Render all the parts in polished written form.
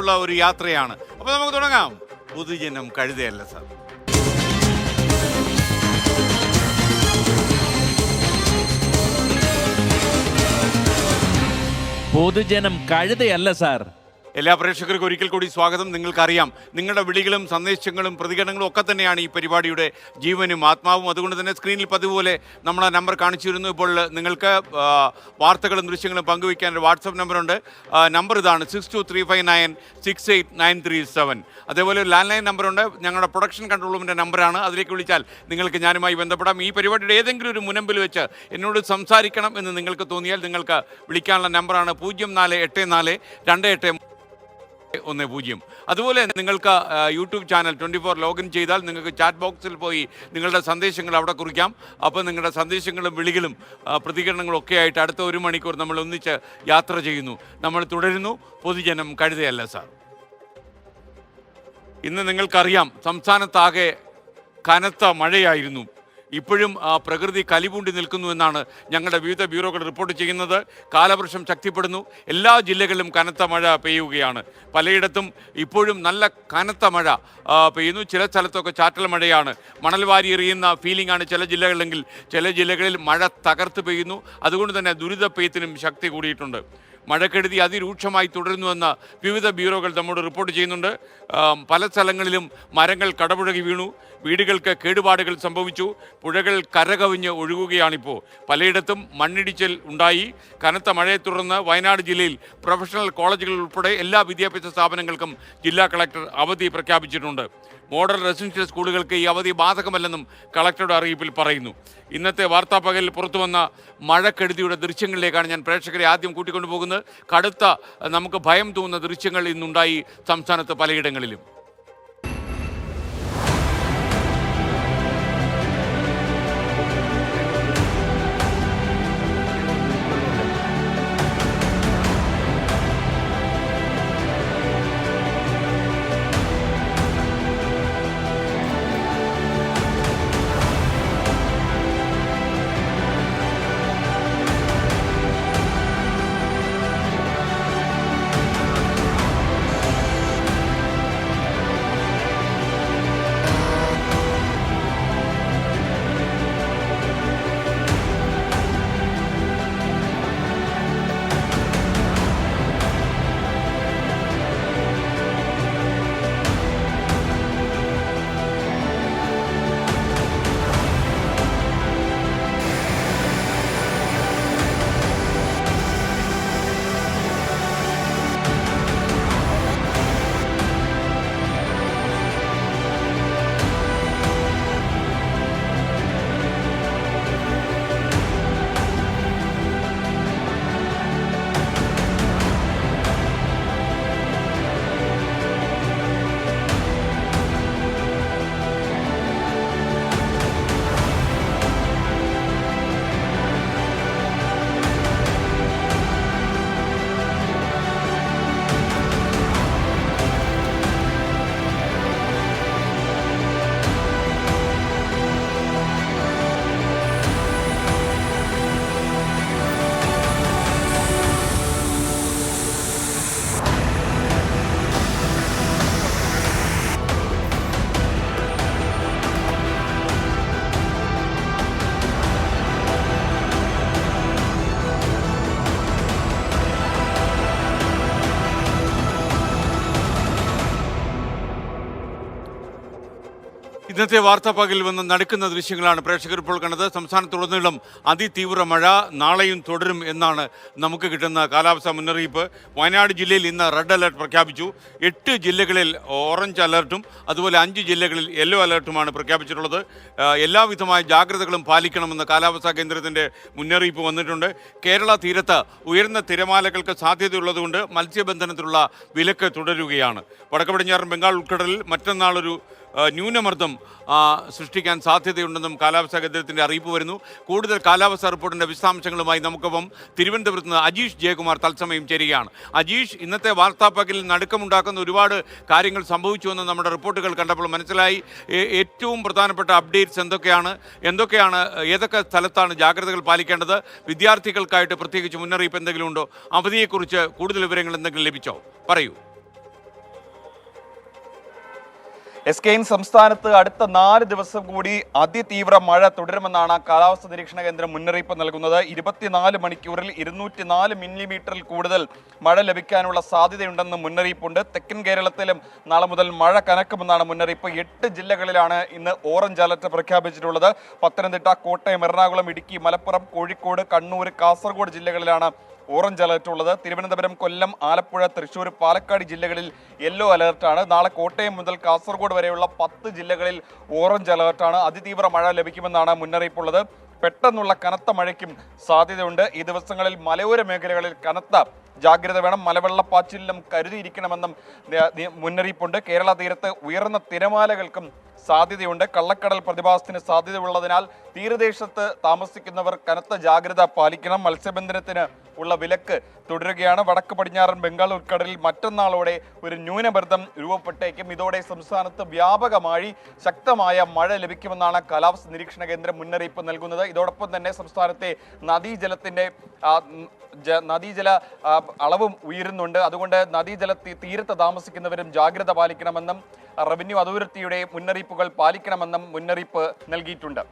ഉള്ള ഒരു യാത്രയാണ്. അപ്പോൾ നമുക്ക് തുടങ്ങാം. പൊതുജനം കഴുതയല്ല സാർ. പൊതുജനം കഴുതയല്ല സാർ. എല്ലാ പ്രേക്ഷകർക്കും ഒരിക്കൽ കൂടി സ്വാഗതം. നിങ്ങൾക്കറിയാം, നിങ്ങളുടെ വിളികളും സന്ദേശങ്ങളും പ്രതികരണങ്ങളും ഒക്കെ തന്നെയാണ് ഈ പരിപാടിയുടെ ജീവനും ആത്മാവും. അതുകൊണ്ട് തന്നെ സ്ക്രീനിൽ പതിവുപോലെ നമ്മൾ ആ നമ്പർ കാണിച്ചിരുന്നു. ഇപ്പോൾ നിങ്ങൾക്ക് വാർത്തകളും ദൃശ്യങ്ങളും പങ്കുവയ്ക്കാൻ ഒരു വാട്സപ്പ് നമ്പറുണ്ട്. നമ്പർ ഇതാണ് 6235968937. അതേപോലെ ഒരു ലാൻഡ് ലൈൻ നമ്പറുണ്ട്. ഞങ്ങളുടെ പ്രൊഡക്ഷൻ കൺട്രോൾ റൂമിൻ്റെ നമ്പറാണ്. അതിലേക്ക് വിളിച്ചാൽ നിങ്ങൾക്ക് ഞാനുമായി ബന്ധപ്പെടാം. ഈ പരിപാടിയുടെ ഏതെങ്കിലും ഒരു മുനമ്പിൽ വെച്ച് എന്നോട് സംസാരിക്കണം എന്ന് നിങ്ങൾക്ക് തോന്നിയാൽ നിങ്ങൾക്ക് വിളിക്കാനുള്ള നമ്പറാണ് 04842810. അതുപോലെ നിങ്ങൾക്ക് യൂട്യൂബ് ചാനൽ 24 ലോഗിൻ ചെയ്താൽ നിങ്ങൾക്ക് ചാറ്റ് ബോക്സിൽ പോയി നിങ്ങളുടെ സന്ദേശങ്ങൾ അവിടെ കുറിക്കാം. അപ്പോൾ നിങ്ങളുടെ സന്ദേശങ്ങളും വിളികളും പ്രതികരണങ്ങളും ഒക്കെ ആയിട്ട് അടുത്ത 1 മണിക്കൂർ നമ്മൾ ഒന്നിച്ച് യാത്ര ചെയ്യുന്നു. നമ്മൾ തുടരുന്നു. പൊതുജനം കഴുതയല്ല സാർ. ഇന്ന് നിങ്ങൾക്കറിയാം, സംസ്ഥാനത്താകെ കനത്ത മഴയായിരുന്നു. ഇപ്പോഴും പ്രകൃതി കലിപൂണ്ടി നിൽക്കുന്നു എന്നാണ് ഞങ്ങളുടെ വിവിധ ബ്യൂറോകൾ റിപ്പോർട്ട് ചെയ്യുന്നത്. കാലവർഷം ശക്തിപ്പെടുന്നു. എല്ലാ ജില്ലകളിലും കനത്ത മഴ പെയ്യുകയാണ്. പലയിടത്തും ഇപ്പോഴും നല്ല കനത്ത മഴ പെയ്യുന്നു. ചില സ്ഥലത്തൊക്കെ ചാറ്റൽ മഴയാണ്. മണൽ വാരി എറിയുന്ന ഫീലിംഗ് ആണ് ചില ജില്ലകളിലെങ്കിൽ ചില ജില്ലകളിൽ മഴ തകർത്ത് പെയ്യുന്നു. അതുകൊണ്ട് തന്നെ ദുരിത പെയ്ത്തിനും ശക്തി കൂടിയിട്ടുണ്ട്. മഴക്കെടുതി അതിരൂക്ഷമായി തുടരുന്നുവെന്ന് വിവിധ ബ്യൂറോകൾ നമ്മോട് റിപ്പോർട്ട് ചെയ്യുന്നുണ്ട്. പല സ്ഥലങ്ങളിലും മരങ്ങൾ കടപുഴകി വീണു. വീടുകൾക്ക് കേടുപാടുകൾ സംഭവിച്ചു. പുഴകൾ കരകവിഞ്ഞ് ഒഴുകുകയാണിപ്പോൾ. പലയിടത്തും മണ്ണിടിച്ചിൽ ഉണ്ടായി. കനത്ത മഴയെ തുടർന്ന് വയനാട് ജില്ലയിൽ പ്രൊഫഷണൽ കോളേജുകൾ ഉൾപ്പെടെ എല്ലാ വിദ്യാഭ്യാസ സ്ഥാപനങ്ങൾക്കും ജില്ലാ കളക്ടർ അവധി പ്രഖ്യാപിച്ചിട്ടുണ്ട്. മോഡൽ റെസിഡൻഷ്യൽ സ്കൂളുകൾക്ക് ഈ അവധി ബാധകമല്ലെന്നും കളക്ടറുടെ അറിയിപ്പിൽ പറയുന്നു. ഇന്നത്തെ വാർത്താപ്പകലിൽ പുറത്തു വന്ന മഴക്കെടുതിയുടെ ദൃശ്യങ്ങളിലേക്കാണ് ഞാൻ പ്രേക്ഷകരെ ആദ്യം കൂട്ടിക്കൊണ്ടുപോകുന്നത്. കടുത്ത നമുക്ക് ഭയം തോന്നുന്ന ദൃശ്യങ്ങൾ ഇന്നുണ്ടായി സംസ്ഥാനത്ത് പലയിടങ്ങളിലും. ഇന്നത്തെ വാർത്താപ്പകലിൽ വന്ന് നടക്കുന്ന ദൃശ്യങ്ങളാണ് പ്രേക്ഷകർ ഇപ്പോൾ കണ്ടത്. സംസ്ഥാനത്തുടനീളം അതിതീവ്ര മഴ നാളെയും തുടരും എന്നാണ് നമുക്ക് കിട്ടുന്ന കാലാവസ്ഥാ മുന്നറിയിപ്പ്. വയനാട് ജില്ലയിൽ ഇന്ന് റെഡ് അലർട്ട് പ്രഖ്യാപിച്ചു. 8 ജില്ലകളിൽ ഓറഞ്ച് അലർട്ടും അതുപോലെ 5 ജില്ലകളിൽ യെല്ലോ അലർട്ടുമാണ് പ്രഖ്യാപിച്ചിട്ടുള്ളത്. എല്ലാവിധമായ ജാഗ്രതകളും പാലിക്കണമെന്ന് കാലാവസ്ഥാ കേന്ദ്രത്തിൻ്റെ മുന്നറിയിപ്പ് വന്നിട്ടുണ്ട്. കേരള തീരത്ത് ഉയർന്ന തിരമാലകൾക്ക് സാധ്യതയുള്ളതുകൊണ്ട് മത്സ്യബന്ധനത്തിലുള്ള വിലക്ക് തുടരുകയാണ്. വടക്ക് പടിഞ്ഞാറൻ ബംഗാൾ ഉൾക്കടലിൽ മറ്റന്നാളൊരു ന്യൂനമർദ്ദം സൃഷ്ടിക്കാൻ സാധ്യതയുണ്ടെന്നും കാലാവസ്ഥാ കേന്ദ്രത്തിൻ്റെ അറിയിപ്പ് വരുന്നു. കൂടുതൽ കാലാവസ്ഥാ റിപ്പോർട്ടിൻ്റെ വിശദാംശങ്ങളുമായി നമുക്കൊപ്പം തിരുവനന്തപുരത്ത് നിന്ന് അജീഷ് ജയകുമാർ തത്സമയം ചേരുകയാണ്. അജീഷ്, ഇന്നത്തെ വാർത്താപ്പകലിൽ നടുക്കമുണ്ടാക്കുന്ന ഒരുപാട് കാര്യങ്ങൾ സംഭവിച്ചുവെന്ന് നമ്മുടെ റിപ്പോർട്ടുകൾ കണ്ടപ്പോൾ മനസ്സിലായി. ഏറ്റവും പ്രധാനപ്പെട്ട അപ്ഡേറ്റ്സ് എന്തൊക്കെയാണ് ഏതൊക്കെ സ്ഥലത്താണ് ജാഗ്രതകൾ പാലിക്കേണ്ടത്? വിദ്യാർത്ഥികൾക്കായിട്ട് പ്രത്യേകിച്ച് മുന്നറിയിപ്പ് എന്തെങ്കിലും ഉണ്ടോ? അവധിയെക്കുറിച്ച് കൂടുതൽ വിവരങ്ങൾ എന്തെങ്കിലും ലഭിച്ചോ? പറയൂ. SKN സംസ്ഥാനത്ത് അടുത്ത 4 ദിവസം കൂടി അതിതീവ്ര മഴ തുടരുമെന്നാണ് കാലാവസ്ഥാ നിരീക്ഷണ കേന്ദ്രം മുന്നറിയിപ്പ് നൽകുന്നത്. 24 മണിക്കൂറിൽ 204 മില്ലിമീറ്ററിൽ കൂടുതൽ മഴ ലഭിക്കാനുള്ള സാധ്യതയുണ്ടെന്ന് മുന്നറിയിപ്പുണ്ട്. തെക്കൻ കേരളത്തിലും നാളെ മുതൽ മഴ കനക്കുമെന്നാണ് മുന്നറിയിപ്പ്. 8 ജില്ലകളിലാണ് ഇന്ന് ഓറഞ്ച് അലർട്ട് പ്രഖ്യാപിച്ചിട്ടുള്ളത്. പത്തനംതിട്ട, കോട്ടയം, എറണാകുളം, ഇടുക്കി, മലപ്പുറം, കോഴിക്കോട്, കണ്ണൂർ, കാസർഗോഡ് ജില്ലകളിലാണ് ഓറഞ്ച് അലർട്ട് ഉള്ളത്. തിരുവനന്തപുരം, കൊല്ലം, ആലപ്പുഴ, തൃശ്ശൂർ, പാലക്കാട് ജില്ലകളിൽ യെല്ലോ അലർട്ടാണ്. നാളെ കോട്ടയം മുതൽ കാസർഗോഡ് വരെയുള്ള 10 ജില്ലകളിൽ ഓറഞ്ച് അലർട്ടാണ്. അതിതീവ്ര മഴ ലഭിക്കുമെന്നാണ് മുന്നറിയിപ്പുള്ളത്. പെട്ടെന്നുള്ള കനത്ത മഴയ്ക്കും സാധ്യതയുണ്ട്. ഈ ദിവസങ്ങളിൽ മലയോര മേഖലകളിൽ കനത്ത ജാഗ്രത വേണം. മലവെള്ളപ്പാച്ചിലിനും കരുതിയിരിക്കണമെന്നും മുന്നറിയിപ്പുണ്ട്. കേരള തീരത്ത് ഉയർന്ന തിരമാലകൾക്കും സാധ്യതയുണ്ട്. കള്ളക്കടൽ പ്രതിഭാസത്തിന് സാധ്യതയുള്ളതിനാൽ തീരദേശത്ത് താമസിക്കുന്നവർ കനത്ത ജാഗ്രത പാലിക്കണം. മത്സ്യബന്ധനത്തിന് ഉള്ള വിലക്ക് തുടരുകയാണ്. വടക്ക് പടിഞ്ഞാറൻ ബംഗാൾ ഉൾക്കടലിൽ മറ്റന്നാളോടെ ഒരു ന്യൂനമർദ്ദം രൂപപ്പെട്ടേക്കും. ഇതോടെ സംസ്ഥാനത്ത് വ്യാപകമായി ശക്തമായ മഴ ലഭിക്കുമെന്നാണ് കാലാവസ്ഥാ നിരീക്ഷണ കേന്ദ്രം മുന്നറിയിപ്പ് നൽകുന്നത്. ഇതോടൊപ്പം തന്നെ സംസ്ഥാനത്തെ നദീജല അളവും ഉയരുന്നുണ്ട്. അതുകൊണ്ട് നദീജല തീരത്ത് താമസിക്കുന്നവരും ജാഗ്രത പാലിക്കണമെന്നും റവന്യൂ അതോറിറ്റിയുടെ മുന്നറിയിപ്പുകൾ പാലിക്കണമെന്നും മുന്നറിയിപ്പ് നൽകിയിട്ടുണ്ട്.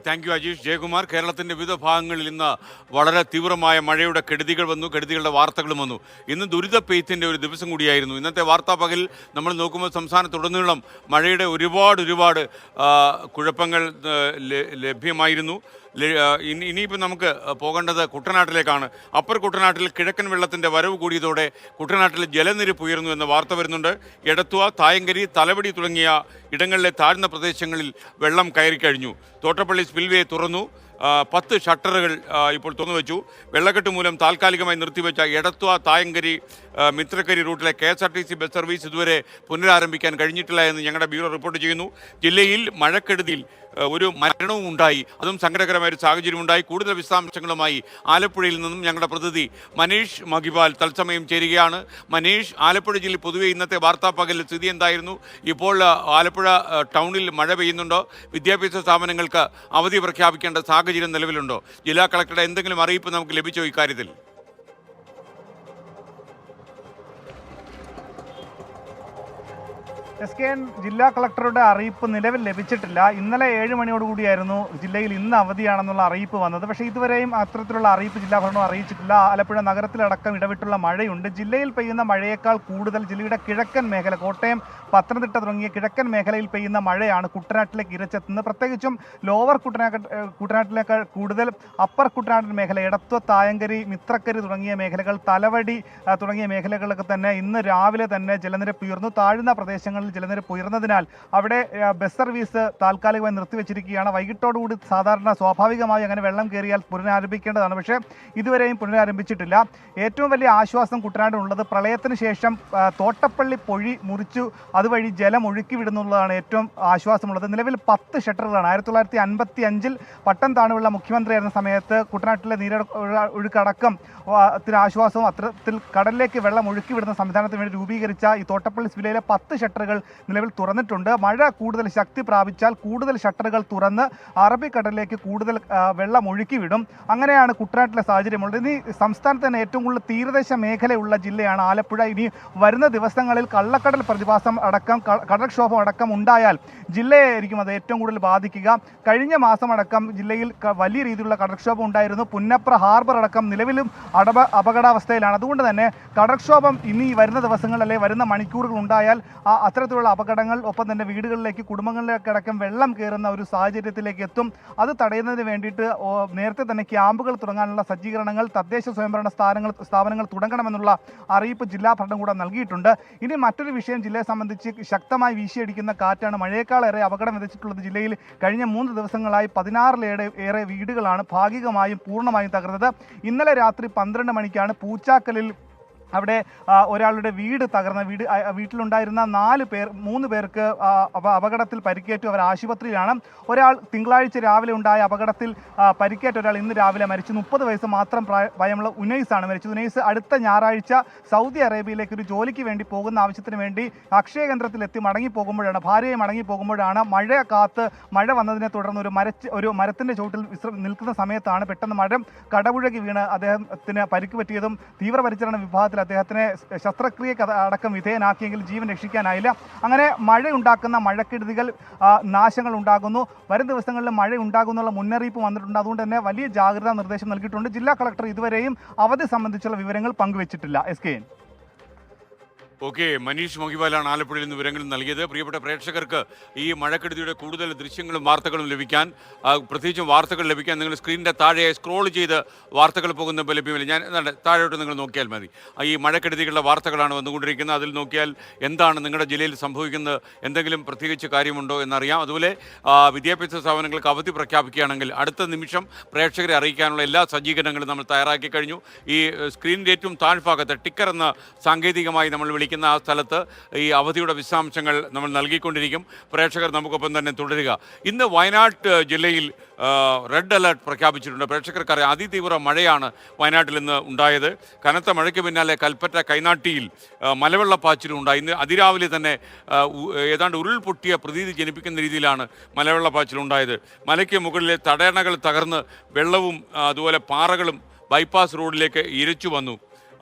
Thank you Ajeesh. ജയകുമാർ, കേരളത്തിൻ്റെ വിവിധ ഭാഗങ്ങളിൽ ഇന്ന് വളരെ തീവ്രമായ മഴയുടെ കെടുതികൾ വന്നു, കെടുതികളുടെ വാർത്തകളും വന്നു. ഇന്ന് ദുരിത പെയ്ത്തിന്റെ ഒരു ദിവസം കൂടിയായിരുന്നു. ഇന്നത്തെ വാർത്താ പകൽ നമ്മൾ നോക്കുമ്പോൾ സംസ്ഥാനത്തുടനീളം മഴയുടെ ഒരുപാട് കുഴപ്പങ്ങൾ ലഭ്യമായിരുന്നു. ഇനിയിപ്പോൾ നമുക്ക് പോകേണ്ടത് കുട്ടനാട്ടിലേക്കാണ്. അപ്പർ കുട്ടനാട്ടിൽ കിഴക്കൻ വെള്ളത്തിൻ്റെ വരവ് കൂടിയതോടെ കുട്ടനാട്ടിൽ ജലനിരപ്പ് ഉയർന്നു എന്ന വാർത്ത വരുന്നുണ്ട്. എടത്വ, തായങ്കരി, തലവടി തുടങ്ങിയ ഇടങ്ങളിലെ താഴ്ന്ന പ്രദേശങ്ങളിൽ വെള്ളം കയറി കഴിഞ്ഞു. തോട്ടപ്പള്ളി സ്പിൽവേ തുറന്നു. 10 ഷട്ടറുകൾ ഇപ്പോൾ തുറന്നു വെച്ചു. വെള്ളക്കെട്ട് മൂലം താൽക്കാലികമായി നിർത്തിവെച്ച എടത്വ, തായങ്കരി, മിത്രക്കരി റൂട്ടിലെ KSRTC ബസ് സർവീസ് ഇതുവരെ പുനരാരംഭിക്കാൻ കഴിഞ്ഞിട്ടില്ല എന്ന് ഞങ്ങളുടെ ബ്യൂറോ റിപ്പോർട്ട് ചെയ്യുന്നു. ജില്ലയിൽ മഴക്കെടുതിയിൽ ഒരു മരണവും ഉണ്ടായി. അതും സങ്കടകരമായ ഒരു സാഹചര്യം ഉണ്ടായി. കൂടുതൽ വിശദാംശങ്ങളുമായി ആലപ്പുഴയിൽ നിന്നും ഞങ്ങളുടെ പ്രതിനിധി മനീഷ് മഹിപാൽ തത്സമയം ചേരുകയാണ്. മനീഷ്, ആലപ്പുഴ ജില്ലയിൽ പൊതുവെ ഇന്നത്തെ വാർത്താ പകലിൽ സ്ഥിതി എന്തായിരുന്നു? ഇപ്പോൾ ആലപ്പുഴ ടൗണിൽ മഴ പെയ്യുന്നുണ്ടോ? വിദ്യാഭ്യാസ സ്ഥാപനങ്ങൾക്ക് അവധി പ്രഖ്യാപിക്കേണ്ട സാഹചര്യം നിലവിലുണ്ടോ? ജില്ലാ കളക്ടറുടെ എന്തെങ്കിലും അറിയിപ്പ് നമുക്ക് ലഭിച്ചോ ഇക്കാര്യത്തിൽ? SKN ജില്ലാ കളക്ടറുടെ അറിയിപ്പ് നിലവിൽ ലഭിച്ചിട്ടില്ല. ഇന്നലെ 7 മണിയോടുകൂടിയായിരുന്നു ജില്ലയിൽ ഇന്ന് അവധിയാണെന്നുള്ള അറിയിപ്പ് വന്നത്. പക്ഷേ ഇതുവരെയും അത്തരത്തിലുള്ള അറിയിപ്പ് ജില്ലാ ഭരണം അറിയിച്ചിട്ടില്ല. ആലപ്പുഴ നഗരത്തിലടക്കം ഇടവിട്ടുള്ള മഴയുണ്ട്. ജില്ലയിൽ പെയ്യുന്ന മഴയേക്കാൾ കൂടുതൽ ജില്ലയുടെ കിഴക്കൻ മേഖല, കോട്ടയം, പത്തനംതിട്ട തുടങ്ങിയ കിഴക്കൻ മേഖലയിൽ പെയ്യുന്ന മഴയാണ് കുട്ടനാട്ടിലേക്ക് ഇരച്ചെത്തുന്നത്. പ്രത്യേകിച്ചും ലോവർ കുട്ടനാട്ടിലേക്കാൾ കൂടുതൽ അപ്പർ കുട്ടനാട്ടിൻ മേഖല, എടത്വ, തായങ്കരി, മിത്രക്കരി തുടങ്ങിയ മേഖലകൾ, തലവടി തുടങ്ങിയ മേഖലകളൊക്കെ തന്നെ ഇന്ന് രാവിലെ തന്നെ ജലനിരപ്പ് ഉയർന്നു. താഴ്ന്ന പ്രദേശങ്ങളിൽ ജലനിരപ്പ് ഉയർന്നതിനാൽ അവിടെ ബസ് സർവീസ് താൽക്കാലികമായി നിർത്തിവെച്ചിരിക്കുകയാണ്. വൈകിട്ടോടുകൂടി സാധാരണ സ്വാഭാവികമായി അങ്ങനെ വെള്ളം കയറിയാൽ പുനരാരംഭിക്കേണ്ടതാണ്. പക്ഷേ ഇതുവരെയും പുനരാരംഭിച്ചിട്ടില്ല. ഏറ്റവും വലിയ ആശ്വാസം കുട്ടനാടിനുള്ളത് പ്രളയത്തിന് ശേഷം തോട്ടപ്പള്ളി പൊഴി മുറിച്ചു അതുവഴി ജലം ഒഴുക്കി വിടുന്നുള്ളതാണ് ഏറ്റവും ആശ്വാസമുള്ളത്. നിലവിൽ 10 ഷട്ടറുകളാണ്. 1955 പട്ടം താണുള്ള മുഖ്യമന്ത്രിയായിരുന്ന സമയത്ത് കുട്ടനാട്ടിലെ ഒഴുക്കടക്കം ആശ്വാസവും അത്തരത്തിൽ കടലിലേക്ക് വെള്ളം ഒഴുക്കി വിടുന്ന സംവിധാനത്തിന് വേണ്ടി രൂപീകരിച്ച ഈ തോട്ടപ്പള്ളി സ്പിൽവേയിലെ 10 ഷട്ടറുകൾ നിലവിൽ തുറന്നിട്ടുണ്ട്. മഴ കൂടുതൽ ശക്തി പ്രാപിച്ചാൽ കൂടുതൽ ഷട്ടറുകൾ തുറന്ന് അറബിക്കടലിലേക്ക് കൂടുതൽ വെള്ളം ഒഴുക്കി വിടും. അങ്ങനെയാണ് കുട്ടനാട്ടിലെ സാഹചര്യമുള്ളത്. ഇനി സംസ്ഥാനത്ത് തന്നെ ഏറ്റവും കൂടുതൽ തീരദേശ മേഖലയുള്ള ജില്ലയാണ് ആലപ്പുഴ. ഇനി വരുന്ന ദിവസങ്ങളിൽ കള്ളക്കടൽ പ്രതിഭാസം അടക്കം, കടൽക്ഷോഭം അടക്കം ഉണ്ടായാൽ ജില്ലയായിരിക്കും അത് ഏറ്റവും കൂടുതൽ ബാധിക്കുക. കഴിഞ്ഞ മാസം അടക്കം ജില്ലയിൽ വലിയ രീതിയിലുള്ള കടൽക്ഷോഭം ഉണ്ടായിരുന്നു. പുന്നപ്ര ഹാർബർ അടക്കം നിലവിലും അപകടാവസ്ഥയിലാണ്. അതുകൊണ്ട് തന്നെ കടൽക്ഷോഭം ഇനി വരുന്ന ദിവസങ്ങളിൽ അല്ലെങ്കിൽ വരുന്ന മണിക്കൂറുകൾ ഉണ്ടായാൽ അത്തരത്തിലുള്ള അപകടങ്ങൾ, ഒപ്പം തന്നെ വീടുകളിലേക്ക്, കുടുംബങ്ങളിലേക്ക് അടക്കം വെള്ളം കയറുന്ന ഒരു സാഹചര്യത്തിലേക്ക് എത്തും. അത് തടയുന്നതിന് വേണ്ടിയിട്ട് നേരത്തെ തന്നെ ക്യാമ്പുകൾ തുടങ്ങാനുള്ള സജ്ജീകരണങ്ങൾ തദ്ദേശ സ്വയംഭരണ സ്ഥാപനങ്ങൾ തുടങ്ങണമെന്നുള്ള അറിയിപ്പ് ജില്ലാ ഭരണകൂടം നൽകിയിട്ടുണ്ട്. ഇനി മറ്റൊരു വിഷയം ജില്ലയെ സംബന്ധിച്ച് ശക്തമായി വീശിയടിക്കുന്ന കാറ്റാണ്. മഴയേക്കാളേറെ അപകടം വിതച്ചിട്ടുള്ളത് ജില്ലയിൽ കഴിഞ്ഞ 3 ദിവസങ്ങളായി 16 വീടുകളാണ് ഭാഗികമായും പൂർണ്ണമായും തകർന്നത്. ഇന്നലെ രാത്രി 12 മണിക്കാണ് പൂച്ചാക്കലിൽ അവിടെ ഒരാളുടെ വീട് തകർന്ന വീട്ടിലുണ്ടായിരുന്ന 3 പേർക്ക് അപകടത്തിൽ പരിക്കേറ്റു. അവർ ആശുപത്രിയിലാണ്. ഒരാൾ തിങ്കളാഴ്ച രാവിലെ ഉണ്ടായ അപകടത്തിൽ പരിക്കേറ്റ ഒരാൾ ഇന്ന് രാവിലെ മരിച്ചു. 30 വയസ്സ് മാത്രം പ്രായമുള്ള ഉനൈസാണ് മരിച്ചത്. ഉനൈസ് അടുത്ത ഞായറാഴ്ച സൗദി അറേബ്യയിലേക്ക് ഒരു ജോലിക്ക് വേണ്ടി പോകുന്ന ആവശ്യത്തിന് വേണ്ടി അക്ഷയ കേന്ദ്രത്തിലെത്തി ഭാര്യയെ മടങ്ങി പോകുമ്പോഴാണ് മഴ വന്നതിനെ തുടർന്ന് ഒരു മരത്തിൻ്റെ ചുവട്ടിൽ നിൽക്കുന്ന സമയത്താണ് പെട്ടെന്ന് മരം കടപുഴകി വീണ് അദ്ദേഹത്തിന് പരിക്ക് പറ്റിയതും തീവ്രപരിചരണ വിഭാഗത്തിൽ അദ്ദേഹത്തിനെ ശസ്ത്രക്രിയക്ക് അടക്കം വിധേയനാക്കിയെങ്കിൽ ജീവൻ രക്ഷിക്കാനായില്ല. അങ്ങനെ മഴയുണ്ടാക്കുന്ന മഴക്കെടുതികൾ, നാശങ്ങൾ ഉണ്ടാകുന്നു. വരും ദിവസങ്ങളിൽ മഴ ഉണ്ടാകുന്നുള്ള മുന്നറിയിപ്പ് വന്നിട്ടുണ്ട്. അതുകൊണ്ട് തന്നെ വലിയ ജാഗ്രതാ നിർദ്ദേശം നൽകിയിട്ടുണ്ട്. ജില്ലാ കളക്ടർ ഇതുവരെയും അവധി സംബന്ധിച്ചുള്ള വിവരങ്ങൾ പങ്കുവച്ചിട്ടില്ല. SKN. ഓക്കെ, മനീഷ് മൊഹിവാലാണ് ആലപ്പുഴയിൽ നിന്ന് വിവരങ്ങൾ നൽകിയത്. പ്രിയപ്പെട്ട പ്രേക്ഷകർക്ക് ഈ മഴക്കെടുതിയുടെ കൂടുതൽ ദൃശ്യങ്ങളും വാർത്തകളും ലഭിക്കാൻ, പ്രത്യേകിച്ചും വാർത്തകൾ ലഭിക്കാൻ നിങ്ങൾ സ്ക്രീനിൻ്റെ താഴെ സ്ക്രോൾ ചെയ്ത് വാർത്തകൾ പോകുന്നപ്പോൾ ലഭ്യമല്ല. ഞാൻ എന്താണ് താഴോട്ട് നിങ്ങൾ നോക്കിയാൽ മതി. ഈ മഴക്കെടുതികളുടെ വാർത്തകളാണ് വന്നുകൊണ്ടിരിക്കുന്നത്. അതിൽ നോക്കിയാൽ എന്താണ് നിങ്ങളുടെ ജില്ലയിൽ സംഭവിക്കുന്നത്, എന്തെങ്കിലും പ്രത്യേകിച്ച് കാര്യമുണ്ടോ എന്നറിയാം. അതുപോലെ വിദ്യാഭ്യാസ സ്ഥാപനങ്ങൾക്ക് അവധി പ്രഖ്യാപിക്കുകയാണെങ്കിൽ അടുത്ത നിമിഷം പ്രേക്ഷകരെ അറിയിക്കാനുള്ള എല്ലാ സജ്ജീകരണങ്ങളും നമ്മൾ തയ്യാറാക്കി കഴിഞ്ഞു. ഈ സ്ക്രീനിൻ്റെ ഏറ്റവും താഴ്ഭാഗത്ത് ടിക്കർ എന്ന സാങ്കേതികമായി നമ്മൾ വിളിക്കുന്ന ആ സ്ഥലത്ത് ഈ അവധിയുടെ വിശദാംശങ്ങൾ നമ്മൾ നൽകിക്കൊണ്ടിരിക്കും. പ്രേക്ഷകർ നമുക്കൊപ്പം തന്നെ തുടരുക. ഇന്ന് വയനാട് ജില്ലയിൽ റെഡ് അലർട്ട് പ്രഖ്യാപിച്ചിട്ടുണ്ട്. പ്രേക്ഷകർക്കറിയാം, അതിതീവ്ര മഴയാണ് വയനാട്ടിൽ ഇന്ന് ഉണ്ടായത്. കനത്ത മഴയ്ക്ക് പിന്നാലെ കൽപ്പറ്റ കൈനാട്ടിയിൽ മലവെള്ളപ്പാച്ചിലും ഉണ്ടായി. ഇന്ന് അതിരാവിലെ തന്നെ ഏതാണ്ട് ഉരുൾപൊട്ടിയ പ്രതീതി ജനിപ്പിക്കുന്ന രീതിയിലാണ് മലവെള്ളപ്പാച്ചിലുണ്ടായത്. മലയ്ക്ക് മുകളിലെ തടയണകൾ തകർന്ന് വെള്ളവും അതുപോലെ പാറകളും ബൈപ്പാസ് റോഡിലേക്ക് ഇരച്ചു വന്നു.